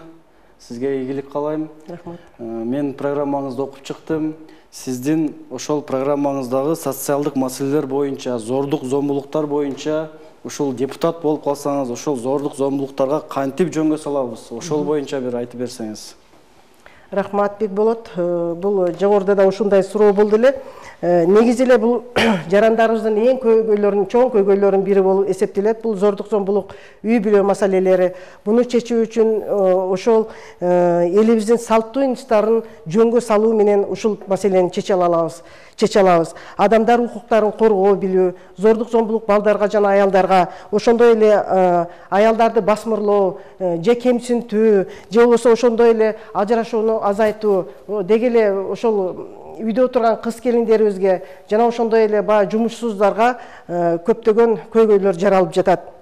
сизге ийгилик каалайм. Рахмат. Мен программаңызды окуп чыктым. Сиздин ошол программаңыздагы социалдык маселелер боюнча, зордук зомбулуктар боюнча ушул депутат болуп калсаңыз, ошол зордук зомбулуктарга кантип жөнгө салабыз? Ошол боюнча бир айтып берсеңиз. Рахмат, Бекболот. Бул жогоруда да ушундай суроо болду эле. Негизи эле бул жарандарыбыздын эң чоң көйгөйлөрүнүн бири болуп эсептелет. Бул зордук зомбулук, үй бүлө маселелери. Буну чечүү үчүн ошол элибиздин салттуу институттарын жөнгө салуу менен ушул маселени чече алабыз. Адамдар укуктарын коргоо билүү, зордук зомбулук балдарга жана аялдарга, ошондой эле аялдарды басмырлоо, же кемсинтүү, же болбосо ошондой эле ажырашууну азайтуу, деги эле ошол үйдө отурган кыз келиндерибизге жана ошондой эле баягы жумушсуздарга көптөгөн көйгөйлөр жаралып жатат.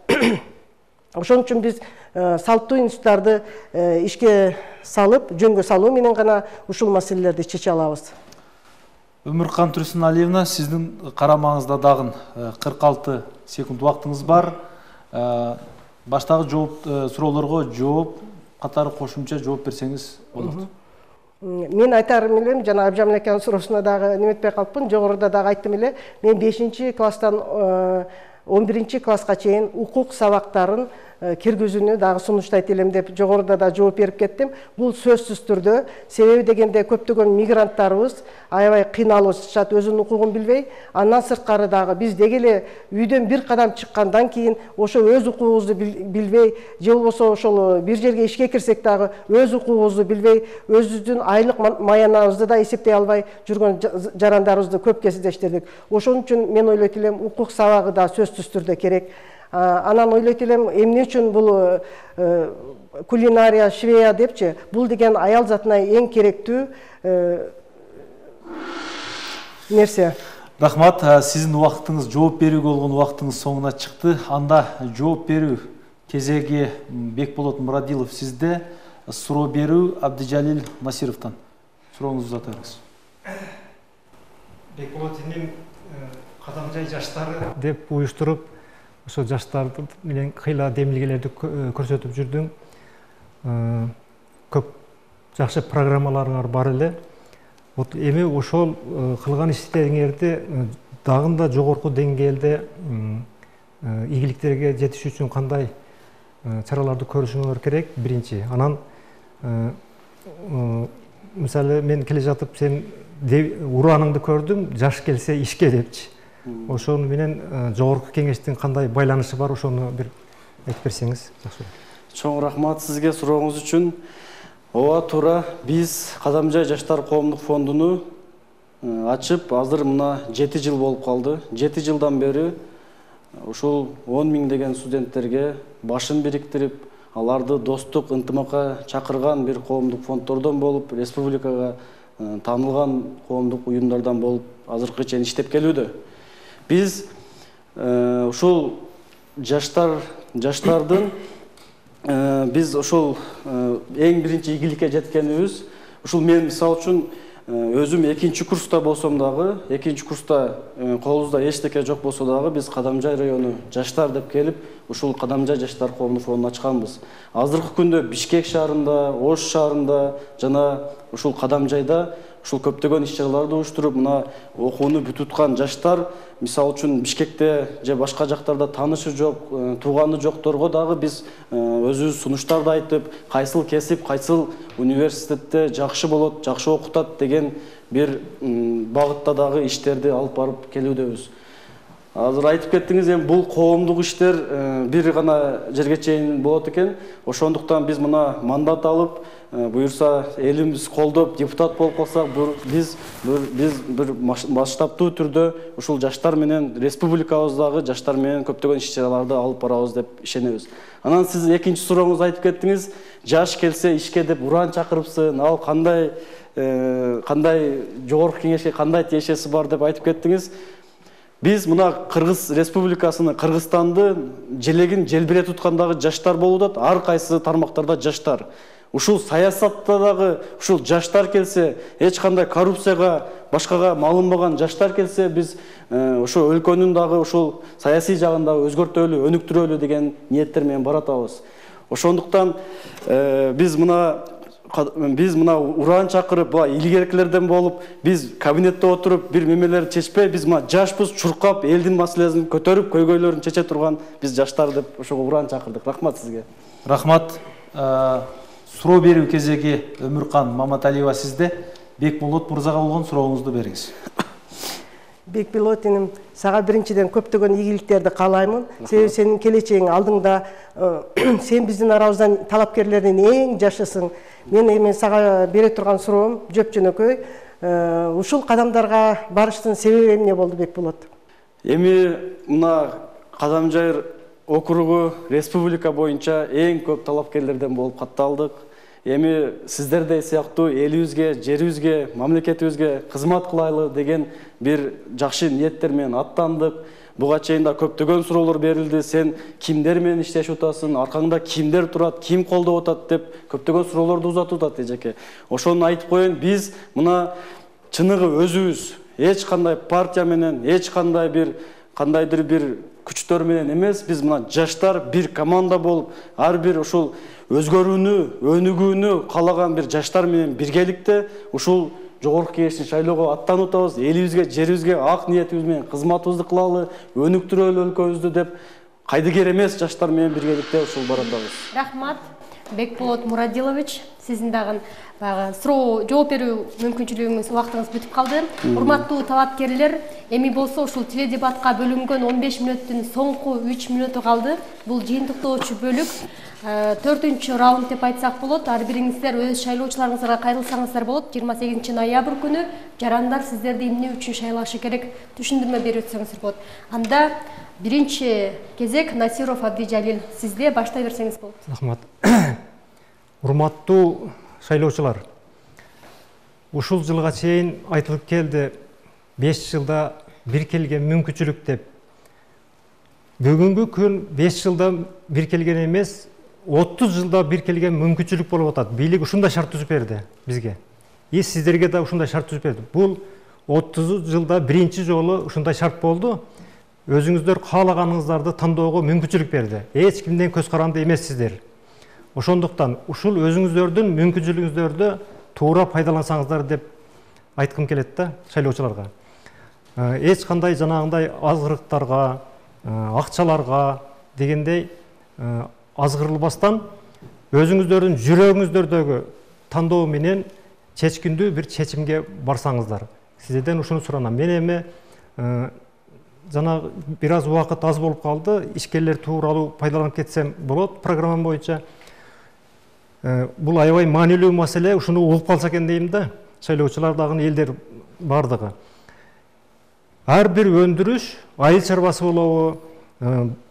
Ошон үчүн биз салттуу институттарды ишке салып, жөнгө салуу менен гана ушул маселелерди чече алабыз. Өмүркан Турсуналиевна, сиздин карамаңызда дагы 46 секунд убактыңыз бар. Баштагы суроолорго жооп катары кошумча жооп берсеңиз болот. Мен айтарым элем, жана Абжамил аканын суроосуна дагы неметпей калыпмын, жогоруда дагы айттым эле. Мен 5 класстан 11 класска чейин укук сабактарын киргизүүнү дагы сунуштайт элем деп жогоруда да жооп берип кеттим. Бул сөзсүз түрдө, себеби дегенде көптөгөн мигранттарыбыз аябай кыйналып жатышат, өзүнүн укугун билбей. Андан сырткары дагы биз деги эле үйдөн бир кадам чыккандан кийин ошо өз укугубузду билбей, же болбосо ошол бир жерге ишке кирсек дагы өз укугубузду билбей, өзүбүздүн айлык маянабызды да эсептей албай жүргөн жарандарыбызды көп кездештирдик. Ошон үчүн мен ойлойт элем, укук сабагы да сөзсүз түрдө керек. Анан ойлойт элем, эмне үчүн бул кулинария, швея депчи, бул деген аял затына эң керектүү нерсе. Рахмат, сиздин убактыңыз, жооп берүүгө болгон убактыңыз соңуна чыкты. Анда жооп берүү кезеги Бекболот Мурадилов сизде, суроо берүү Абдижалил Насировтан. Сурооңузду узатыңыз. Бекболот энем кадамжай жаштары деп уюштуруп, ошо жаштарды менен кыйла демилгелерди көрсөтүп жүрдүң. Көп жакшы программаларыңар бар эле. Вот эми ошол кылган иштериңерди дагы жогорку деңгээлде ийгиликтерге жетиш үчүн кандай чараларды көрүшүңөр керек биринчи. Анан мисалы мен келе жатып сен урааныңды көрдүм, жаш келсе ишке депчи. Ошону менен жогорку кеңештин кандай байланышы бар, ошону бир айтып берсеңиз жакшы болот. Чоң рахмат сизге сурооңуз үчүн. Ооба туура, биз Кадамжай жаштар коомдук фондуну ачып, азыр мына 7 жыл болуп калды. 7 жылдан бери ушул 10 000 деген студенттерге башын бириктирип, аларды достук, ынтымакка чакырган бир коомдук фонддордон болуп, республикага таанылган коомдук уюмдардан болуп, азыркы чейин иштеп келүүдө. Биз ушул жаштардын биз ошол эң биринчи ийгиликке жеткенибиз, ушул мен мисалы үчүн өзүм 2-чи курста болсом дагы, 2-чи курста колубузда эчтеке жок болсо дагы биз Кадамжай району жаштар деп келип, ушул Кадамжай жаштар коомдук фондун ачканбыз. Азыркы күндө Бишкек шаарында, Ош шаарында жана ушул Кадамжайда ушул көптөгөн иш-чараларды уюштуруп, мына окууну бүтүткан жаштар, мисалы үчүн Бишкекте же башка жактарда таанышы жок, тууганы жокторго дагы биз өзүбүз сунуштарды айтып, кайсыл кесип, кайсыл университетте жакшы болот, жакшы окутат деген бир багытта дагы иштерди алып барып келүүдөбүз. Азыр айтып кеттиңиз, эми бул коомдук иштер бир гана жерге чейин болот экен. Ошондуктан биз мына мандат алып, буюрса элибиз колдоп депутат болуп калсак, биз бир масштабтуу түрдө ушул жаштар менен республикабыздагы жаштар менен көптөгөн иш-чараларды алып барабыз деп ишенебиз. Анан сиз экинчи сурооңузду айтып кеттиңиз, жаш келсе ишке деп уран чакырыпсың, ал кандай жогорку кеңешке кандай тиешеси бар деп айтып кеттиңиз. Биз мына Кыргыз Республикасыны, Кыргызстанды желегин желбире туткандагы жаштар болуп атат, ар кайсы тармактарда жаштар. Ушул саясатта дагы ушул жаштар келсе, эч кандай коррупцияга, башкага малынбаган жаштар келсе, биз ошо өлкөнүн дагы ушул саясий жагын дагы өзгөртөлү, өнүктүрөлү деген ниеттер менен баратабыз. Ошондуктан биз мына уран чакырып, илгеркилерден болуп, биз кабинетте отуруп, бир мемелерди чечпей, биз мына жашпыз, чуркап, элдин маселесин көтөрүп, көйгөйлөрүн чече турган биз жаштар деп ошого уран чакырдык. Рахмат сизге. Рахмат. Суроо берүү кезеги Өмүркан Маматалиева сизде. Бекболот мырзага болгон сурооңузду бериңиз. Бекболот энем, сага биринчиден көптөгөн ийгиликтерди каалаймын. Себеби сенин келечегиң алдыңда, сен биздин арабыздан талапкерлердин эң жашысың. Мен сага бере турган суроом жөп-жөнөкөй. Ушул кадамдарга барыштын себеби эмне болду, Бекболот? Эми мына Кадамжай округу республика боюнча эң көп талапкерлерден болуп катталдык. Эми сиздердей сыяктуу элибизге, жерибизге, мамлекетибизге кызмат кылайлы деген бир жакшы ниеттер менен аттандык. Буга чейин да көптөгөн суроолор берилди. Сен кимдер менен иштешип атасың, аркаңда кимдер турат, ким колдоп атат деп көптөгөн суроолорду узатып атат эжеке. Ошону айтып коеюн, биз мына чыныгы өзүбүз эч кандай партия менен, эч кандай кандайдыр бир күчтөр менен эмес, биз мына жаштар бир команда болуп, ар бир ушул өзгөрүүнү, өнүгүүнү каалаган бир жаштар менен биргеликте ушул жогорку кеңештин шайлоого аттанып атабыз. Элибизге, жерибизге ак ниетибиз менен кызматыбызды кылалы, өнүктүрөлү өлкөбүздү деп кайдыгер эмес жаштар менен биргеликте ушул баратабыз. Рахмат, Бекболот Мурадилович, сиздин дагы суроо жооп берүү мүмкүнчүлүгүңүз, убактыңыз бүтүп калды. Урматтуу талапкерлер, эми болсо ушул теледебатка бөлүнгөн 15 мүнөттүн соңку 3 мүнөтү калды. Бул жыйынтыктоочу бөлүк 4-чү раунд деп айтсак болот. Ар бириңиздер өз шайлоочуларыңызга кайрылсаңыздар болот. 28 ноябрь күнү жарандар сиздерди эмне үчүн шайлашы керек түшүндүрмө берип өтсөңүздөр болот. Анда биринчи кезек Насиров Абдижалил, сизде баштай берсеңиз болот. Рахмат. Урматтуу шайлоочулар, ушул жылга чейин айтылып келди 5 жылда бир келген мүмкүнчүлүк деп. Бүгүнкү күн 5 жылда бир келген эмес, 30 жылда бир келген мүмкүнчүлүк болуп атат. Бийлик ушундай шарт түзүп берди бизге. Сиздерге да ушундай шарт түзүп берди. Бул 30 жылда биринчи жолу ушундай шарт болду. Өзүңүздөр каалаганыңыздарды тандоого мүмкүнчүлүк берди. Эч кимден көз каранды эмессиздер. Ошондуктан ушул өзүңүздөрдүн мүмкүнчүлүгүңүздөрдү туура пайдалансаңыздар деп айткым келет да шайлоочуларга. Эч кандай жанагындай азгырыктарга, акчаларга дегендей азгырылбастан өзүңүздөрдүн жүрөгүңүздөрдөгү тандоо менен чечкиндүү бир чечимге барсаңыздар. Сиздерден ушуну суранам. Мен эми жана бир аз убакыт аз болуп калды. Ишкерлер тууралуу пайдаланып кетсем болот программа боюнча. Бул аябай маанилүү маселе, ушуну угуп калса экен дейм да, шайлоочулар дагы элдер бардыгы. Ар бир өндүрүш, айыл чарбасы болобу,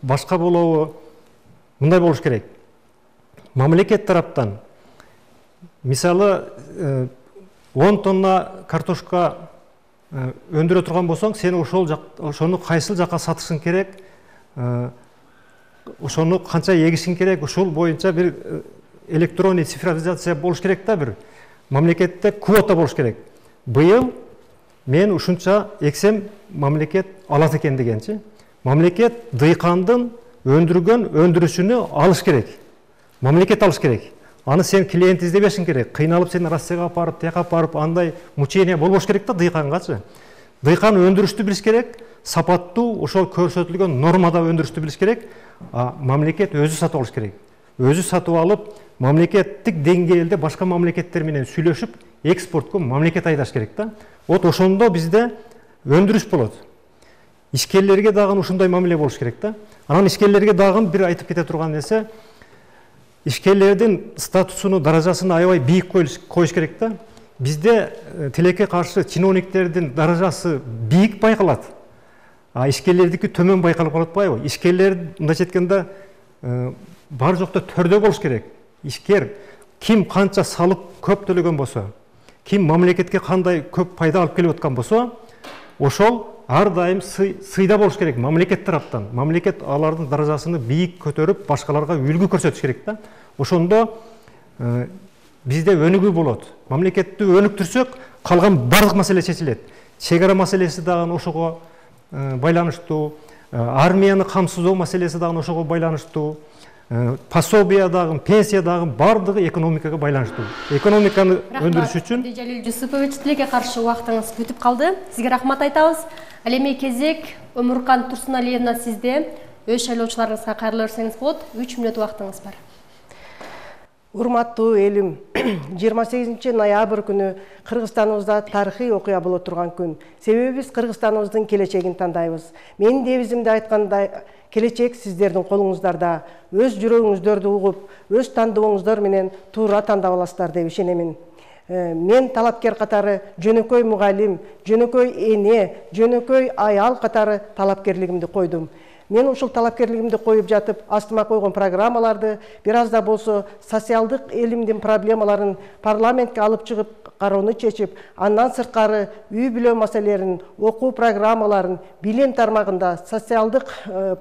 башка болобу, мындай болуш керек. Мамлекет тараптан мисалы 10 тонна картошка өндүрө турган болсоң, сен ошону кайсыл жакка сатышың керек, ошону канча егишиң керек, ушул боюнча бир электронный цифровизация болуш керек да, бир мамлекетте квота болуш керек. Быйыл мен ушунча эксем мамлекет алат экен дегенчи. Мамлекет дыйкандын өндүргөн өндүрүшүнү алыш керек. Мамлекет алыш керек. Аны сен клиент издебешиң керек. Кыйналып сен Россияга апарып, тияка апарып, андай мучение болбош керек да дыйкангачы. Дыйкан өндүрүштү билиш керек, сапаттуу, ошол көрсөтүлгөн нормада өндүрүштү билиш керек. Мамлекет өзү сатып алыш керек. Өзү сатып алып, мамлекеттик деңгээлде башка мамлекеттер менен сүйлөшүп, экспортко мамлекет айдаш керек да. Вот ошондо бизде өндүрүш болот. Ишкерлерге дагы ушундай мамиле болуш керек да. Анан ишкерлерге дагы бир айтып кете турган нерсе, ишкерлердин статусуну, даражасын аябай бийик коюш керек да. Бизде тилекке каршы чиновниктердин даражасы бийик байкалат. Ишкерлердики төмөн байкалып калып атпайбы? Ишкерлер мындайча айтканда бар жокто төрдө болуш керек. Ишкер ким канча салык көп төлөгөн болсо, ким мамлекетке кандай көп пайда алып келип аткан болсо, ошол ар дайым сыйда болуш керек мамлекет тараптан. Мамлекет алардын даражасын бийик көтөрүп, башкаларга үлгү көрсөтүш керек да. Ошондо бизде өнүгүү болот. Мамлекетти өнүктүрсөк, калган бардык маселе чечилет. Чек ара маселеси дагы ошого байланыштуу, армияны камсыздоо маселеси дагы ошого байланыштуу, пособия дагы, пенсия дагы бардыгы экономикага байланыштуу. Экономиканы өндүрүш үчүн Абдижалил Жусупович, тилекке каршы убактыңыз бүтүп калды. Сизге рахмат айтабыз. Ал эми кезек Өмүркан Турсуналиевна, сизде өз шайлоочуларыңызга кайрыла берсеңиз болот. 3 мүнөт убактыңыз бар. Урматтуу элим, 28 ноябрь күнү Кыргызстаныбызда тарыхый окуя боло турган күн. Себеби биз Кыргызстаныбыздын келечегин тандайбыз. Менин девизимде айткандай, келечек сиздердин колуңуздарда. Өз жүрөгүңүздөрдү угуп, өз тандооңуздар менен туура тандап аласыздар деп ишенемин. Мен талапкер катары жөнөкөй мугалим, жөнөкөй эне, жөнөкөй аял катары талапкерлигимди койдум. Мен ушул талапкерлигимди коюп жатып, астыма койгон программаларды бир аз да болсо социалдык элимдин проблемаларын парламентке алып чыгып, кароону чечип, андан сырткары үй бүлө маселелерин, окуу программаларын, билим тармагында социалдык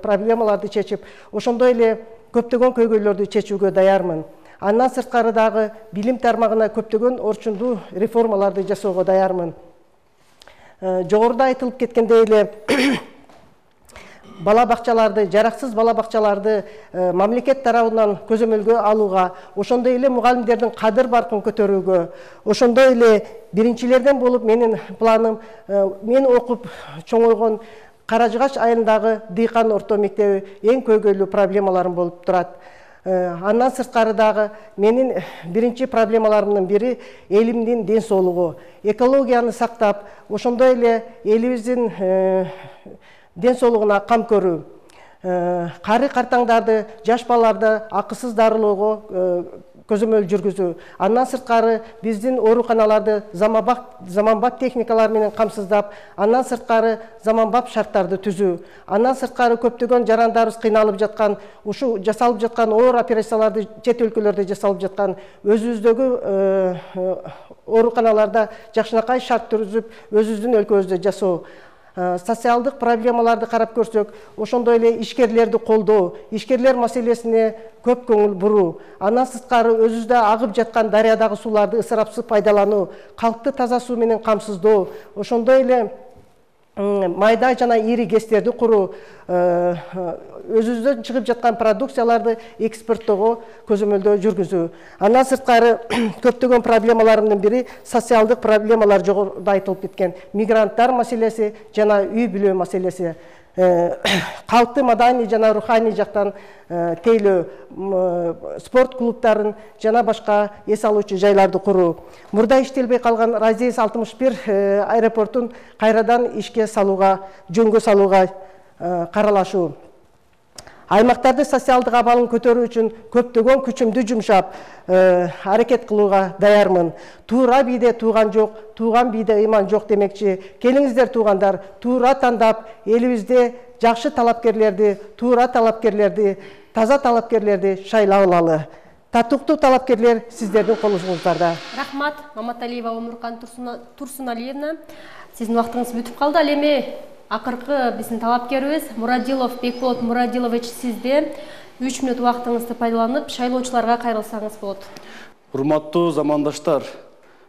проблемаларды чечип, ошондой эле көптөгөн көйгөйлөрдү чечүүгө даярмын. Андан сырткары дагы билим тармагына көптөгөн орчундуу реформаларды жасоого даярмын. Жогоруда айтылып кеткендей эле бала бакчаларды, жараксыз бала бакчаларды мамлекет тарабынан көзөмөлгө алууга, ошондой эле мугалимдердин кадыр баркын көтөрүүгө, ошондой эле биринчилерден болуп менин планым, мен окуп чоңойгон Каражыгач айылындагы Дыйкан орто мектеби эң көйгөйлүү проблемаларым болуп турат. Андан сырткары дагы менин биринчи проблемаларымдын бири элимдин ден соолугу. Экологияны сактап, ошондой эле элибиздин ден соолугуна кам көрүү. Кары картаңдарды, жаш балаларды акысыз дарылоого көзөмөл жүргүзүү. Андан сырткары биздин ооруканаларды заманбап техникалар менен камсыздап, андан сырткары заманбап шарттарды түзүү. Андан сырткары көптөгөн жарандарыбыз кыйналып жаткан, ушу жасалып жаткан оор операцияларды чет өлкөлөрдө жасалып жаткан, өзүбүздөгү ооруканаларда жакшынакай шарт түзүп, өзүбүздүн өлкөбүздө жасоо. Социалдык проблемаларды карап көрсөк, ошондой эле ишкерлерди колдоо, ишкерлер маселесине көп көңүл буруу, андан сырткары өзүбүздө агып жаткан дарыядагы сууларды ысырапсыз пайдалануу, калкты таза суу менен камсыздоо, ошондой эле майда жана ири гэстерди куруу, өзүбүздөн чыгып жаткан продукцияларды экспорттоого көзөмөлдөө жүргүзүү. Андан сырткары көптөгөн проблемаларымдын бири социалдык проблемалар жогоруда айтылып кеткен. Мигранттар маселеси жана үй бүлө маселеси. Калкты маданий жана руханий жактан тейлөө, спорт клубтарын жана башка эс алуучу жайларды куруу. Мурда иштелбей калган Разис 61 аэропортун кайрадан ишке салууга, жөнгө салууга каралашуу. Аймактарды социалдык абалын көтөрүү үчүн көптөгөн күчүмдү жумшап, аракет кылууга даярмын. Туура бийде тууган жок, тууган бийде ыйман жок демекчи. Келиңиздер туугандар, туура тандап, элибизде жакшы талапкерлерди, туура талапкерлерди, таза талапкерлерди шайлап алалы. Татыктуу талапкерлер сиздердин колуңуздарда. Рахмат, Маматалиева Омуркан Турсуналиевна. Сиздин убактыңыз бүтүп калды. Ал эми акыркы биздин талапкерибиз Мурадилов Бекболот Мурадилович, сизде 3 мүнөт убактыңызды пайдаланып, шайлоочуларга кайрылсаңыз болот. Урматтуу замандаштар,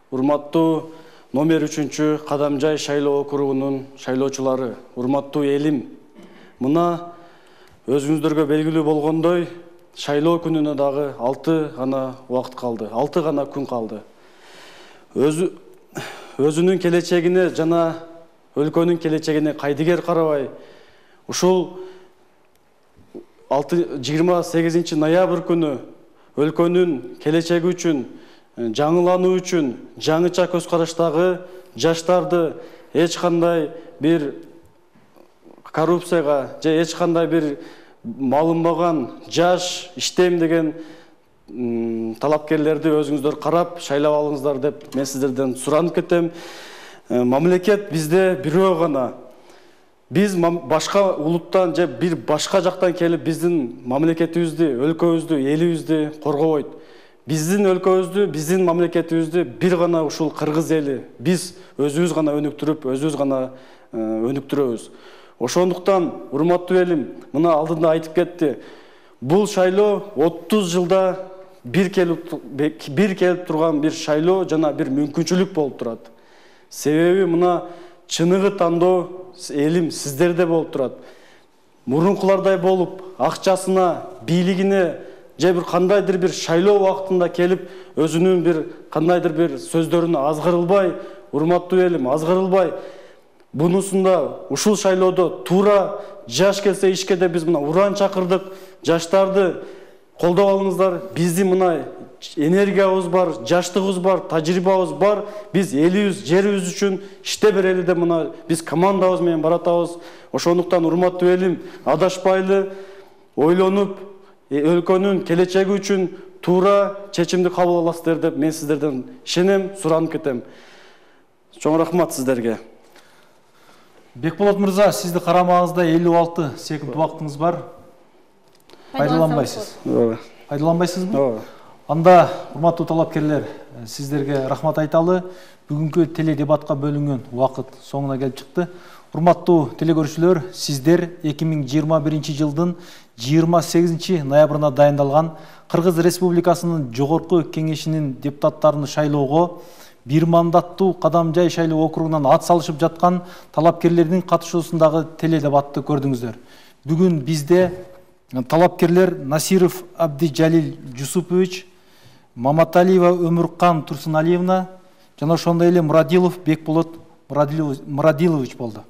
урматтуу номер 3 Кадамжай шайлоо округунун шайлоочулары, урматтуу элим. Мына өзүңүздөргө белгилүү болгондой, шайлоо күнүнө дагы 6 гана убакыт калды, 6 гана күн калды. Өзүнүн келечегине жана өлкөнүн келечегине кайдыгер карабай, ушул 28 ноябрь күнү өлкөнүн келечеги үчүн, жаңылануу үчүн, жаңыча көз караштагы жаштарды эч кандай бир коррупцияга же эч кандай бир малынбаган жаш иштейм деген талапкерлерди өзүңүздөр карап шайлап алыңыздар деп мен сиздерден суранып кетем. Мамлекет бизде бирөө гана. Биз башка улуттан же бир башка жактан келип биздин мамлекетибизди, өлкөбүздү, элибизди коргобойт. Биздин өлкөбүздү, биздин мамлекетибизди бир гана ушул кыргыз эли. Биз өзүбүз гана өнүктүрүп, өзүбүз гана өнүктүрөбүз. Ошондуктан, урматтуу элим, мына алдында айтып кетти. Бул шайлоо 30 жылда бир келип турган бир шайлоо жана бир мүмкүнчүлүк болуп турат. Себеби мына чыныгы тандоо элим сиздерде болуп турат. Мурункулардай болуп, акчасына, бийлигине же бир кандайдыр бир шайлоо убактында келип, өзүнүн бир кандайдыр бир сөздөрүнө азгырылбай, урматтуу элим, азгырылбай, бунусунда ушул шайлоодо туура жаш келсе ишке деп биз мына уран чакырдык, жаштарды колдоп алыңыздар. Биздин мына энергиябыз бар, жаштыгыбыз бар, тажрыйбабыз бар. Биз элибиз, жерибиз үчүн иште берели деп мына биз командабыз менен баратабыз. Ошондуктан урматтуу элим, адашпайлы ойлонуп, өлкөнүн келечеги үчүн туура чечимди кабыл аласыздар деп мен сиздерден ишенем, суранып кетем. Чоң рахмат сиздерге. Бекболот мырза, сизди карамагыңызда 56 секунд убактыңыз бар. Пайдаланбайсыз. Пайдаланбайсызбы? Анда, урматтуу талапкерлер, сиздерге рахмат айталы. Бүгүнкү теледебатка бөлүнгөн убакыт соңуна келип чыкты. Урматтуу телекөрүүчүлөр, сиздер 2021 жылдын 28 ноябрына дайындалган Кыргыз Республикасынын Жогорку Кеңешинин депутаттарын шайлоого бир мандаттуу Кадамжай шайлоо округунан ат салышып жаткан талапкерлердин катышуусундагы теледебатты көрдүңүздөр. Бүгүн бизде талапкерлер Насиров Абдижалил Жусупович, Маматалиева Өмүркан Турсуналиевна жана ошондой эле Мурадилов Бекболот Мурадилович болду.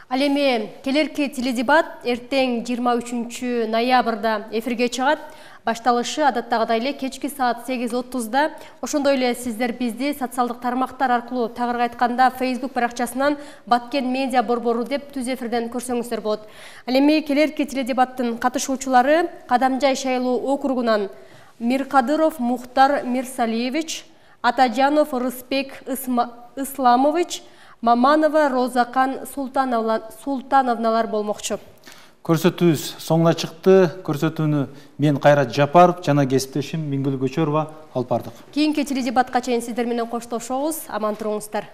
Ал эми келерки теледебат эртең 23 ноябрда эфирге чыгат. Башталышы адаттагыдай эле кечки саат 8:30-да. Ошондой эле сиздер бизди социалдык тармактар аркылуу, тагырга айтканда Facebook баракчасынан Баткен медиа борбору деп түз эфирден көрсөңүздөр болот. Ал эми келерки теледебаттын катышуучулары Кадамжай шайлоо округунан Миркадыров Мухтар Мирсалиевич, Атажанов Рыспек Исламович, Маманова Розакан Султановналар болмокчу. Көрсөтүүбүз соңуна чыкты. Көрсөтүүнү мен Кайрат Жапаров жана кесиптешим Миңгүл Көчөрова алып бардык. Кийинки теледебатка чейин сиздер менен коштошобуз. Аман туруңуздар.